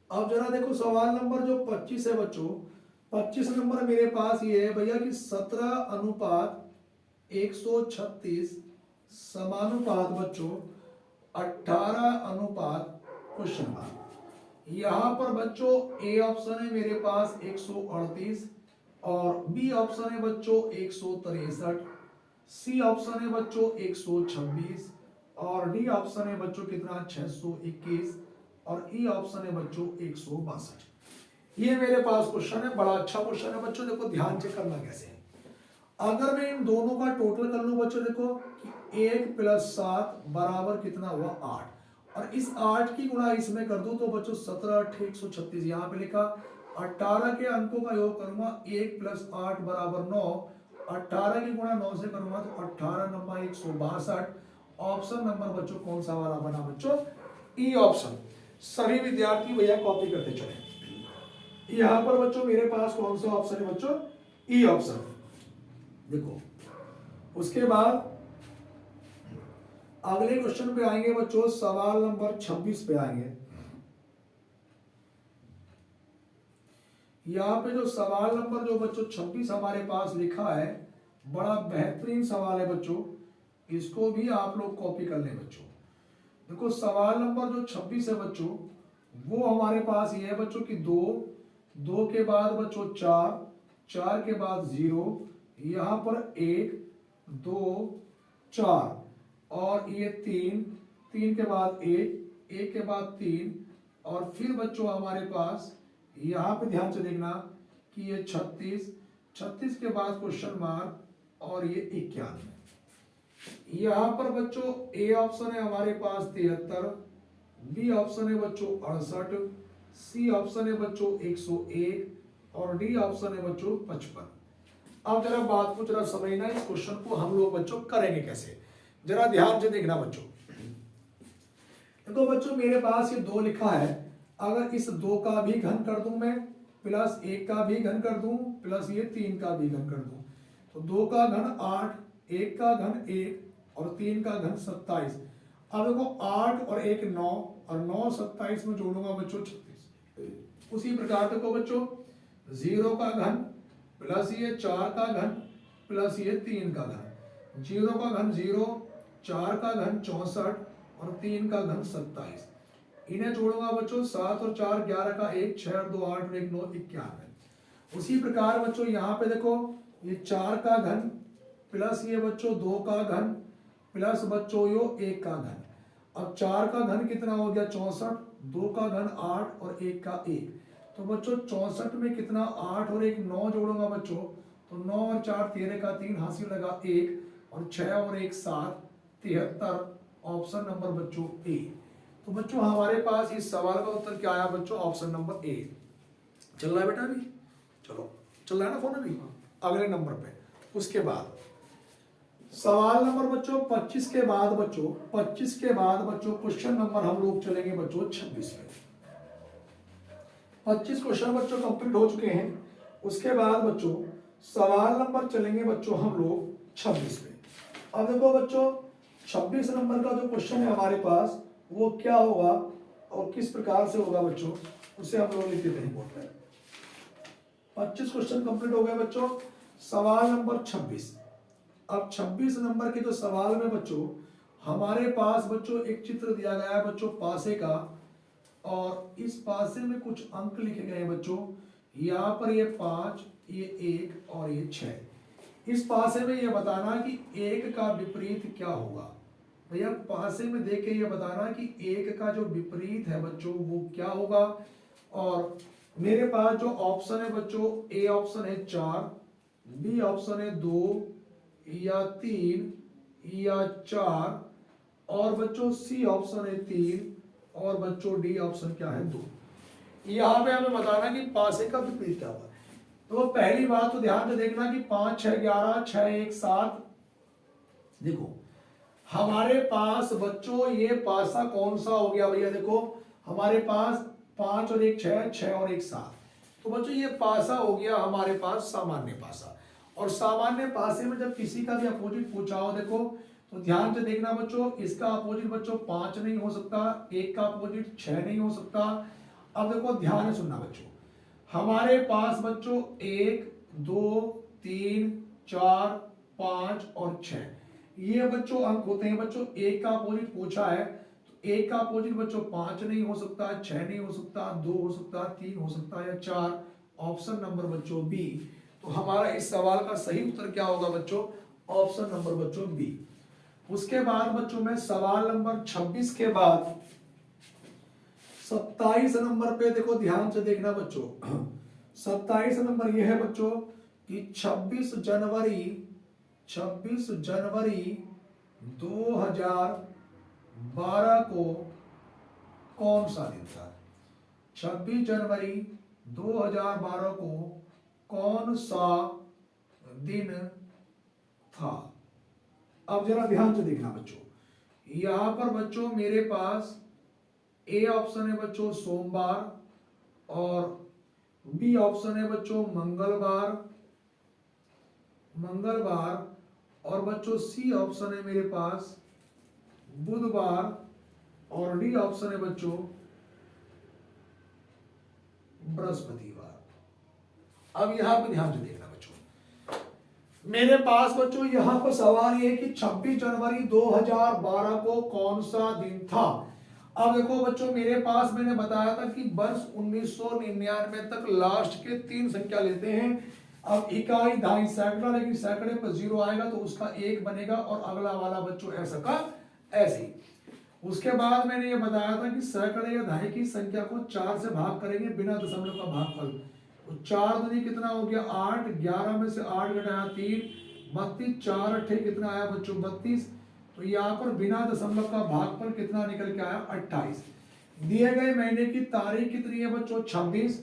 [SPEAKER 1] अब जरा देखो सवाल नंबर जो 25 है बच्चों, 25 नंबर मेरे पास ये है भैया कि 17:136 समानुपात बच्चों 18:, क्वेश्चन मार्क। यहां पर बच्चों ए ऑप्शन है मेरे पास 138 और बी ऑप्शन है बच्चों 163, सी ऑप्शन है बच्चों 126 और डी ऑप्शन है बच्चों कितना 621 और ई ऑप्शन है बच्चों 162। ये मेरे पास क्वेश्चन है, बड़ा अच्छा क्वेश्चन है बच्चों। देखो ध्यान से करना कैसे है। अगर मैं इन दोनों का टोटल कर लूं बच्चों, देखो कि 1 + 7 बराबर कितना हुआ 8, और इस 8 की गुणा इसमें कर दूं तो बच्चों 17 8 136, यहाँ पे लिखा 18 के अंकों का योग करूंगा 1 + 8 बराबर 9, 18 की गुणा 9 से करूंगा तो 18 9 162। ऑप्शन नंबर बच्चों कौन सा वाला बना बच्चों? E option. सभी विद्यार्थी भैया कॉपी करते चले। यहां पर बच्चों मेरे पास कौन सा ऑप्शन है बच्चों? E option. देखो उसके बाद अगले क्वेश्चन पे आएंगे बच्चों, सवाल नंबर 26 पे आएंगे। यहाँ पे जो सवाल नंबर जो बच्चों 26 हमारे पास लिखा है, बड़ा बेहतरीन सवाल है बच्चों, इसको भी आप लोग कॉपी कर लें बच्चों। देखो सवाल नंबर जो 26 है बच्चों वो हमारे पास ये है बच्चों कि 2, 2 के बाद बच्चों 4, 4 के बाद 0, यहाँ पर 1 2 4 और ये 3, 3 के बाद 1, 1 के बाद 3 और फिर बच्चों हमारे पास यहाँ पे ध्यान से देखना कि ये 36, 36 के बाद क्वेश्चन मार्क और ये 91। यहाँ पर बच्चों ए ऑप्शन है हमारे पास 73, बी ऑप्शन है बच्चों 68, सी ऑप्शन है बच्चों 101 और डी ऑप्शन है बच्चों 55। अब जरा बात को जरा समझना, इस क्वेश्चन को हम लोग बच्चों करेंगे कैसे, जरा ध्यान से देखना बच्चों। देखो बच्चों मेरे पास ये 2 लिखा है, अगर इस 2 का भी घन कर दूं मैं, प्लस 1 का भी घन कर दूं, प्लस ये 3 का भी घन कर दूं, तो 2 का घन 8, 1 का घन 1 और 3 का घन 27। अब देखो 8 और 1 9 और 9 27 में जोड़ूंगा बच्चों 36। उसी प्रकार देखो बच्चों 0 का घन प्लस ये 4 का घन प्लस ये 3 का घन, 0 का घन 0, 4 का घन 64 और 3 का घन 27। इन्हें जोड़ूंगा बच्चों 7 और 4 11 का 1, 6 और 2 8 और 1 9 91। उसी प्रकार बच्चों यहाँ पे देखो ये 4 का घन प्लस ये बच्चों 2 का घन प्लस बच्चों यो 1 का घन। अब 4 का घन कितना हो गया 64, 2 का घन 8 और 1 का 1, तो बच्चों 64 में कितना 8 और 1 9 जोड़ूंगा बच्चों, तो 9 और 4 13 का 3 हासिल लगा 1 और 6 और 1 7 73। ऑप्शन नंबर बच्चों ए। तो बच्चों हमारे पास इस सवाल का उत्तर क्या आया बच्चों? Option number A. चल रहा है बेटा अभी? चलो चल रहा है ना फोन अभी? अगले नंबर पे। उसके बाद सवाल नंबर बच्चों 25 के बाद बच्चों क्वेश्चन नंबर हम लोग चलेंगे बच्चों 26 पे। 25 क्वेश्चन बच्चों कंप्लीट हो चुके हैं। उसके बाद बच्चों सवाल नंबर चलेंगे बच्चों हम लोग 26 पे। अब देखो बच्चों 26 नंबर का जो क्वेश्चन है हमारे पास वो क्या होगा और किस प्रकार से होगा बच्चों, उसे हम लोग लिख देते हैं बोर्ड पर। 25 क्वेश्चन कंप्लीट हो गए बच्चों। सवाल नंबर 26। अब 26 नंबर के जो सवाल में बच्चों हमारे पास बच्चों एक चित्र दिया गया है बच्चों पासे का, और इस पासे में कुछ अंक लिखे गए हैं बच्चों। यहाँ पर ये 5, ये 1 और ये 6। इस पासे में ये बताना कि 1 का विपरीत क्या होगा। भैया पासे में देख के ये बताना कि 1 का जो विपरीत है बच्चों वो क्या होगा। और मेरे पास जो ऑप्शन है बच्चों, ए ऑप्शन है 4, बी ऑप्शन है 2 या 3 या 4, और बच्चों सी ऑप्शन है 3, और बच्चों डी ऑप्शन क्या है 2। यहाँ पे हमें बताना कि पासे का विपरीत क्या होगा। तो पहली बात तो ध्यान से देखना कि 5 6 11 6 1 7। देखो हमारे पास बच्चों ये पासा कौन सा हो गया भैया, देखो हमारे पास 5 और 1 6, 6 और 1 7। तो बच्चों ये पासा हो गया हमारे पास सामान्य पासा। और सामान्य पासे में जब किसी का भी अपोजिट पूछा हो देखो तो ध्यान से देखना बच्चों, इसका अपोजिट बच्चों 5 नहीं हो सकता, 1 का अपोजिट 6 नहीं हो सकता। अब देखो ध्यान से सुनना बच्चों, हमारे पास बच्चों 1 2 3 4 5 और 6 ये बच्चों अंक होते हैं बच्चों। 1 का अपोजिट पूछा है तो 1 का अपोजिट बच्चों 5 नहीं हो सकता, 6 नहीं हो सकता, 2 हो सकता, 3 हो सकता या 4। ऑप्शन नंबर बच्चों बी। तो हमारा इस सवाल का सही उत्तर क्या होगा बच्चों, ऑप्शन नंबर बच्चों बी। उसके बाद बच्चों में सवाल नंबर 26 के बाद 27 नंबर पे देखो ध्यान से देखना बच्चों। 27 नंबर यह है बच्चों कि 26 जनवरी 2012 को कौन सा दिन था। 26 जनवरी 2012 को कौन सा दिन था। अब जरा ध्यान से देखना बच्चों, यहां पर बच्चों मेरे पास ए ऑप्शन है बच्चों सोमवार, और बी ऑप्शन है बच्चों मंगलवार, और बच्चों सी ऑप्शन है मेरे पास बुधवार, और डी ऑप्शन है बच्चों बृहस्पतिवार। अब यहां पर ध्यान से देखना बच्चों, मेरे पास बच्चों यहां पर सवाल ये कि 26 जनवरी 2012 को कौन सा दिन था। अब देखो बच्चों मेरे पास मैंने बताया था कि वर्ष 1999 तक लास्ट के 3 संख्या लेते हैं। अब इकाई दहाई सैकड़ा, लेकिन सैकड़े पर 0 आएगा तो उसका 1 बनेगा, और अगला वाला बच्चों ऐसा का ऐसे। उसके बाद मैंने ये बताया था कि सैकड़े या दहाई की संख्या को 4 से भाग करेंगे बिना दशमलव का भागफल। तो 4 दूनी कितना हो गया 8, 11 में से 8 घटाया 3, 32, 4 अट्ठे कितना आया बच्चों 32। तो यहाँ पर बिना दशमलव का भागफल कितना निकल के आया 28। दिए गए महीने की तारीख कितनी है बच्चों 26।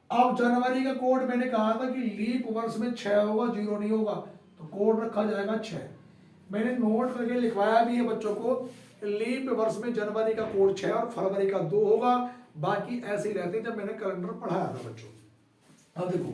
[SPEAKER 1] अब जनवरी का कोड मैंने कहा था कि लीप वर्ष में 6 होगा, 0 नहीं होगा, तो कोड रखा जाएगा 6। मैंने नोट करके लिखवाया भी है बच्चों को, लीप वर्ष में जनवरी का कोड 6 और फरवरी का 2 होगा, बाकी ऐसे ही रहते जब मैंने कैलेंडर पढ़ाया था बच्चों। अब देखो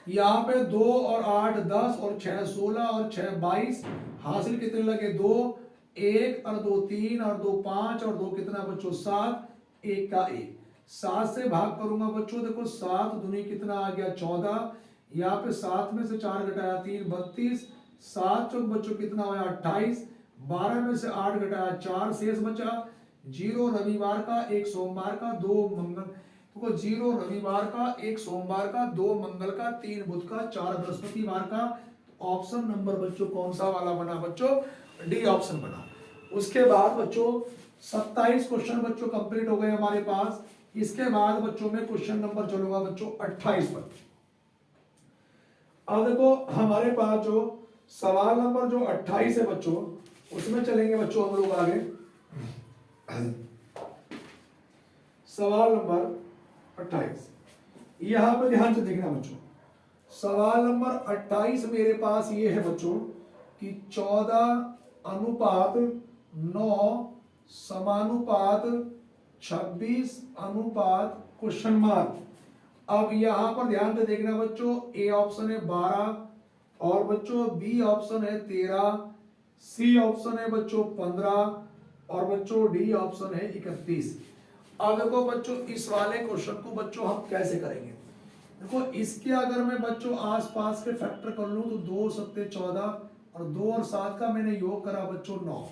[SPEAKER 1] यहाँ पे 2 और 8 10 और 6 16 और 6 22, हासिल कितने लगे 2, 1 और 2 3 और 2 5 और 2 कितना बच्चों 7, 1 का 1। 7 से भाग करूंगा बच्चों, देखो 7 दूनी कितना आ गया 14, यहाँ पे 7 में से 4 घटाया 3 32, 7 चौक बच्चों कितना हुआ 28, 12 में से 8 घटाया 4 शेष बचा 0 रविवार का 1 सोमवार का 2 मंगल, देखो 0 रविवार का 1 सोमवार का 2 मंगल का 3 बुध का 4 बृहस्पतिवार का। ऑप्शन नंबर बच्चों कौन सा वाला बना बच्चों, डी ऑप्शन बना। उसके बाद बच्चों 27 क्वेश्चन बच्चों कंप्लीट हो गए हमारे पास। इसके बाद बच्चों में क्वेश्चन नंबर चलूंगा बच्चों 28 पर। अब देखो हमारे पास जो सवाल नंबर जो 28 है बच्चों, उसमें चलेंगे बच्चों हम लोग आगे। सवाल नंबर 28 यहां पर ध्यान से देखना बच्चों। सवाल नंबर 28 मेरे पास ये है बच्चों कि 14:9 समानुपात 26:? अब यहां पर ध्यान से देखना बच्चों, ए ऑप्शन है 12 और बच्चों बी ऑप्शन है 13, सी ऑप्शन है बच्चों 15 और बच्चों डी ऑप्शन है 31। अब देखो बच्चों इस वाले क्वेश्चन को बच्चों हम कैसे करेंगे। देखो इसके अगर मैं बच्चों आसपास के फैक्टर कर लूं तो 2 सत्ते 14 और 2 और 7 का मैंने योग करा बच्चों 9।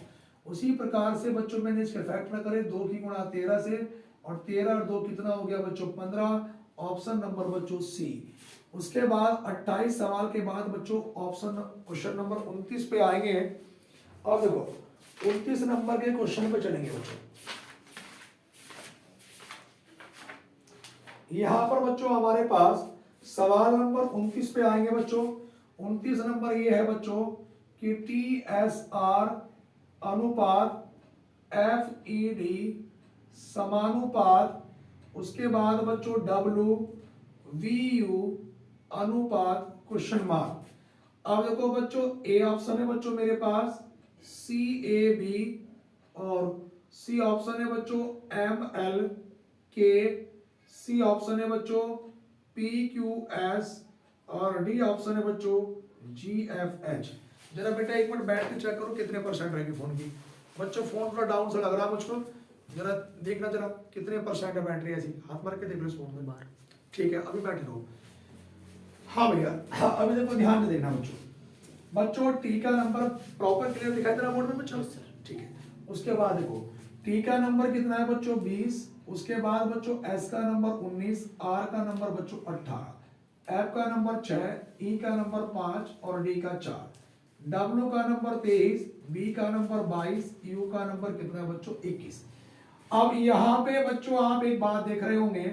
[SPEAKER 1] उसी प्रकार से बच्चों मैंने इसके फैक्टर करे 2 की गुणा 13 से और 13 और 2 कितना हो गया बच्चों 15। ऑप्शन नंबर बच्चों सी। उसके बाद 28 सवाल के बाद बच्चों ऑप्शन क्वेश्चन नंबर 29 पे आएंगे। और देखो 29 नंबर के क्वेश्चन पे चलेंगे बच्चों। यहां पर बच्चों हमारे पास सवाल नंबर 29 पे आएंगे बच्चों। 29 नंबर ये है बच्चों कि TSR अनुपात FED समानुपात, उसके बाद बच्चों WVU अनुपात क्वेश्चन मार्क। अब देखो बच्चों ए ऑप्शन है बच्चों मेरे पास CAB और सी ऑप्शन है बच्चों MLK, सी ऑप्शन है बच्चों PQS और डी ऑप्शन है बच्चों GFH। जरा बेटा एक मिनट बैठ के चेक करो कितने परसेंट रहेगी फोन की। बच्चों फोन थोड़ा डाउन से लग रहा है मुझको, जरा देखना जरा कितने परसेंट है बैटरी ऐसी, हाथ मार के देख लो इस फोन में बाहर। ठीक है अभी बैठे रहो। हाँ भैया हाँ, अभी देखो ध्यान से देखना बच्चों। बच्चों टी का नंबर प्रॉपर क्लियर दिखाई दे रहा बोर्ड में बच्चों? ठीक है। उसके बाद देखो टी का नंबर कितना है बच्चों 20, उसके बाद बच्चों एस का नंबर 19, आर का नंबर बच्चों 18, एफ का नंबर 6, ई का नंबर 5 और डी का 4, डब्ल्यू का नंबर 23, बी का नंबर 22, यू का नंबर कितना है बच्चों 21। अब यहां पे बच्चों आप एक बात देख रहे होंगे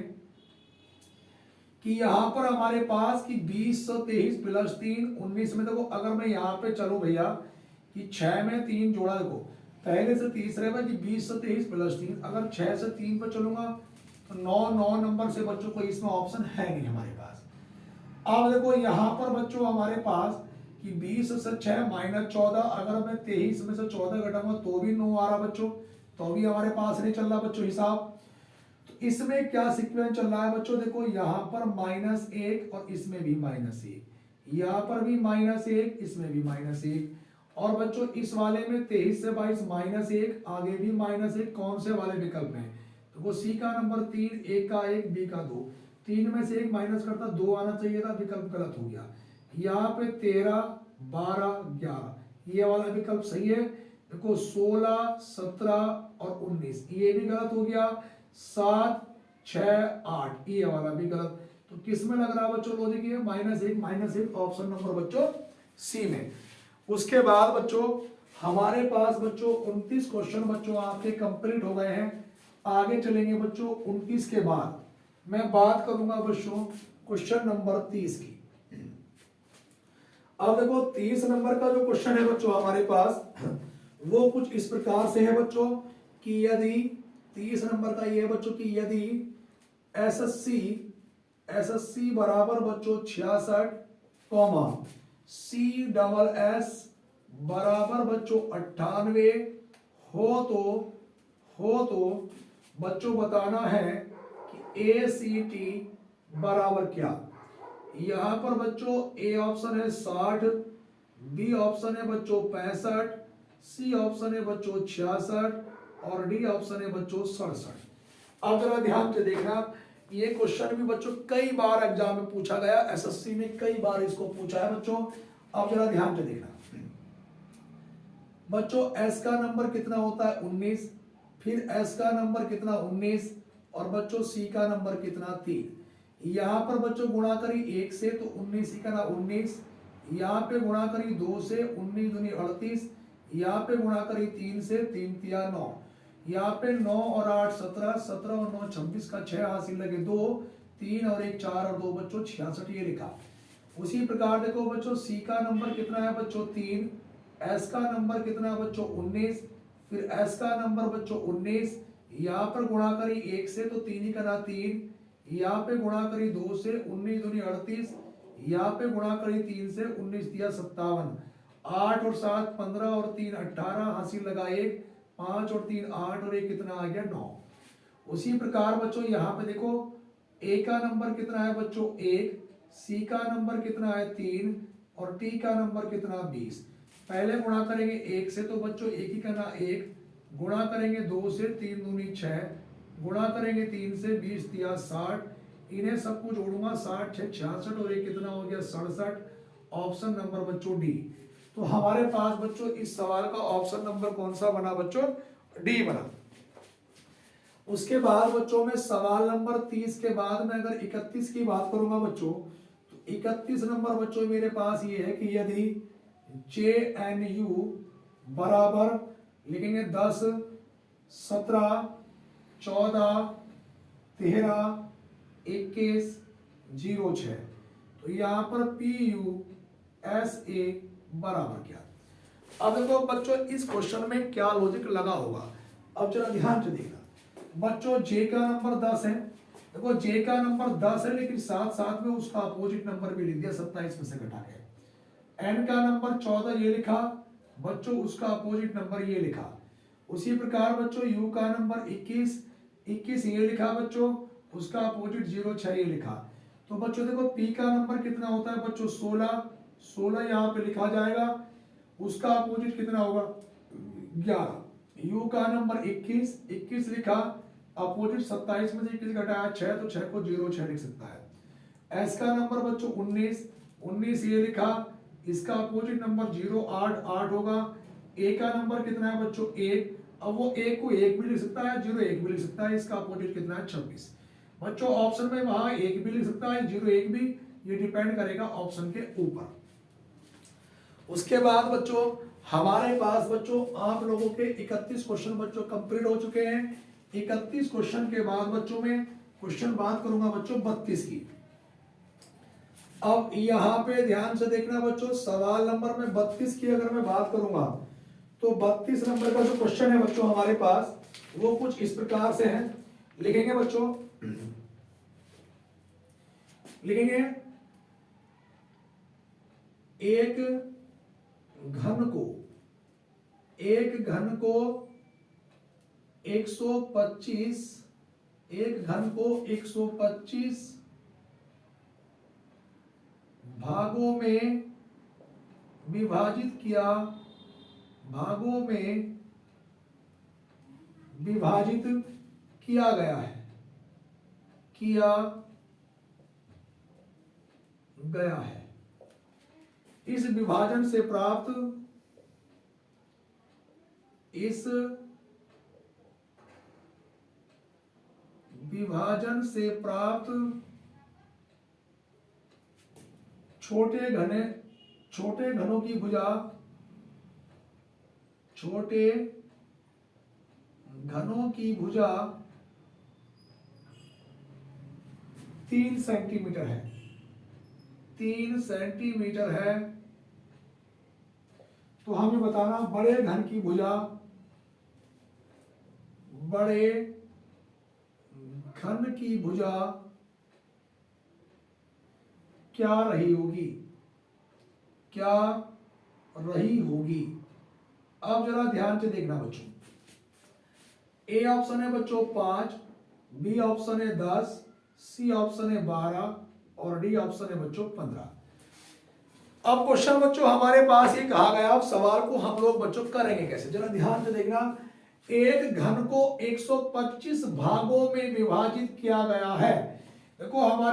[SPEAKER 1] कि यहां पर हमारे पास कि 2023 प्लस 3 19 में देखो अगर मैं यहां पे चलूं भैया कि 6 में 3 जोड़ा, देखो पहले से तीसरे में कि 2023 प्लस 3, अगर 6 से 3 पर चलूंगा तो 9 नंबर से बच्चों को इसमें ऑप्शन है नहीं हमारे पास। अब देखो यहां पर बच्चों हमारे पास कि 20 से 6 -14, अगर मैं 23 में से 14 घटाऊंगा तो भी 9 आ रहा बच्चों, तो भी हमारे पास नहीं चल रहा बच्चों हिसाब। तो इसमें क्या सीक्वेंस चल रहा है बच्चों, देखो यहां पर -1 और इसमें भी -1, यहां पर भी -1 इसमें भी -1 और बच्चों इस वाले में 23 से 22 -1 आगे भी -1, कौन से वाले विकल्प में? तो वो सी का नंबर 3, ए का 1, बी का 2, 3 में से 1 माइनस करता 2 आना चाहिए था, विकल्प गलत हो गया। यहाँ पे 13 12 11 ये वाला विकल्प सही है। देखो 16 17 और 19 ये भी गलत हो गया, 7 6 8 ये वाला भी गलत। तो किस में लग रहा है बच्चों लॉजिक? ये -1 ऑप्शन नंबर बच्चों सी में। उसके बाद बच्चों हमारे पास बच्चों 29 क्वेश्चन बच्चों आपके कंप्लीट हो गए हैं। आगे चलेंगे बच्चों 29 के बाद मैं बात करूंगा बच्चों क्वेश्चन नंबर 30 की। अब देखो 30 नंबर का जो क्वेश्चन है बच्चों हमारे पास वो कुछ इस प्रकार से है बच्चों कि यदि 30 नंबर का ये है बच्चों कि यदि एसएससी बराबर बच्चों 66 कॉमा CSS बराबर बच्चों 98 हो तो बच्चों बताना है कि ACT बराबर क्या। यहां पर बच्चों ए ऑप्शन है 60, बी ऑप्शन है बच्चों 65, सी ऑप्शन है बच्चों 66 और डी ऑप्शन है बच्चों 67। अब जरा ध्यान से देखना, ये क्वेश्चन भी बच्चों कई बार एग्जाम में पूछा गया, एसएससी ने कई बार इसको पूछा है बच्चों। अब जरा ध्यान से देखना बच्चों, एस का नंबर कितना होता है 19, फिर एस का नंबर कितना 19 और बच्चों सी का नंबर कितना 3। यहां पर बच्चों गुणा करी 1 से तो 19 का ना 19, यहाँ पे गुणा करी 2 से 19 दूनी 38, यहाँ पे गुणा करी 3 से 3 तिया 9, यहाँ पे 9 और 8 17, 17 और 9 26 का 6 हासिल लगे 2, 3 और 1 4 और 2 बच्चों 66 ये लिखा। उसी प्रकार देखो बच्चों सी का नंबर कितना है बच्चों 3, एस का नंबर कितना है बच्चों 19, फिर एस का नंबर बच्चों 19, यहाँ पर गुणा करी 1 से तो 3 ही का 3, यहाँ पे गुणा करी 2 से 19 दूनी 38, यहाँ पे गुणा करी 3 से 19 दिया 57 8 और 7 15 और 3 18, हासिल लगा 1, 5 और 3 8 और 1 कितना आ गया 9। उसी प्रकार बच्चों यहाँ पे देखो ए का नंबर कितना है बच्चों 1, सी का नंबर कितना है 3 और टी का नंबर कितना 20। पहले गुणा करेंगे 1 से, तो बच्चों एक ही करना 1, गुणा करेंगे 2 से 3 दूनी 6, गुणा करेंगे 3 से 20 दिया 60, इन्हें सबको जोड़ूंगा 60 6 66 और एक कितना हो गया 67। ऑप्शन नंबर बच्चों डी। तो हमारे पास बच्चों इस सवाल का ऑप्शन नंबर कौन सा बना बच्चों, डी बना। उसके बाद बच्चों में सवाल नंबर 30 के बाद में अगर 31 की बात करूंगा बच्चों, तो 31 नंबर बच्चों मेरे पास ये है कि यदि JNU बराबर लिखेंगे 10 17 14 13 21 06, तो यहाँ पर PUSA बराबर क्या। अब देखो बच्चों इस क्वेश्चन में क्या लॉजिक लगा होगा, अब जरा ध्यान से देखना बच्चों। J का नंबर 10 है, देखो J का नंबर 10 है लेकिन साथ साथ में उसका अपोजिट नंबर भी लिख दिया 27 में से घटा के। N का नंबर 14 ये लिखा बच्चों, उसका अपोजिट नंबर ये लिखा। उसी प्रकार बच्चों U का नंबर 21 ये लिखा बच्चों, उसका अपोजिट 06 ये लिखा। तो बच्चों देखो P का नंबर कितना होता है बच्चों 16 यहाँ पे लिखा जाएगा, उसका अपोजिट कितना होगा 11। U का नंबर 21 लिखा, अपोजिट 27 में से 21 घटाया 6, तो 6 को 06 लिख सकता है। S का नंबर बच्चों 19 ये लिखा, इसका अपोजिट नंबर 088 होगा। A का नंबर कितना है बच्चों 1, अब वो 1 को 1 भी लिख सकता है 01 भी लिख सकता है, इसका अपोजिट कितना है 26। बच्चों ऑप्शन में वहां 1 भी लिख सकता है 01 भी, ये डिपेंड करेगा ऑप्शन के ऊपर। उसके बाद बच्चों हमारे पास बच्चों आप लोगों के 31 क्वेश्चन बच्चों कंप्लीट हो चुके हैं। 31 क्वेश्चन के बाद बच्चों में क्वेश्चन बात करूंगा बच्चों 32 की। अब यहां पे ध्यान से देखना बच्चों, सवाल नंबर में 32 की अगर मैं बात करूंगा तो 32 नंबर का जो क्वेश्चन है बच्चों हमारे पास वो कुछ इस प्रकार से है। लिखेंगे बच्चों, लिखेंगे एक घन को 125 भागों में विभाजित किया गया है। इस विभाजन से प्राप्त छोटे घनों की भुजा 3 सेंटीमीटर है। 3 सेंटीमीटर है, तो हमें बताना बड़े घन की भुजा क्या रही होगी। अब जरा ध्यान से देखना बच्चों, ए ऑप्शन है बच्चों 5, बी ऑप्शन है 10, सी ऑप्शन है 12 और डी ऑप्शन है बच्चों 15। अब क्वेश्चन बच्चों हमारे पास ये कहा गया, अब सवाल को हम लोग बच्चों करेंगे कैसे, जरा ध्यान से देखना। एक घन को 125 भागों में विभाजित किया गया है। देखो हमारे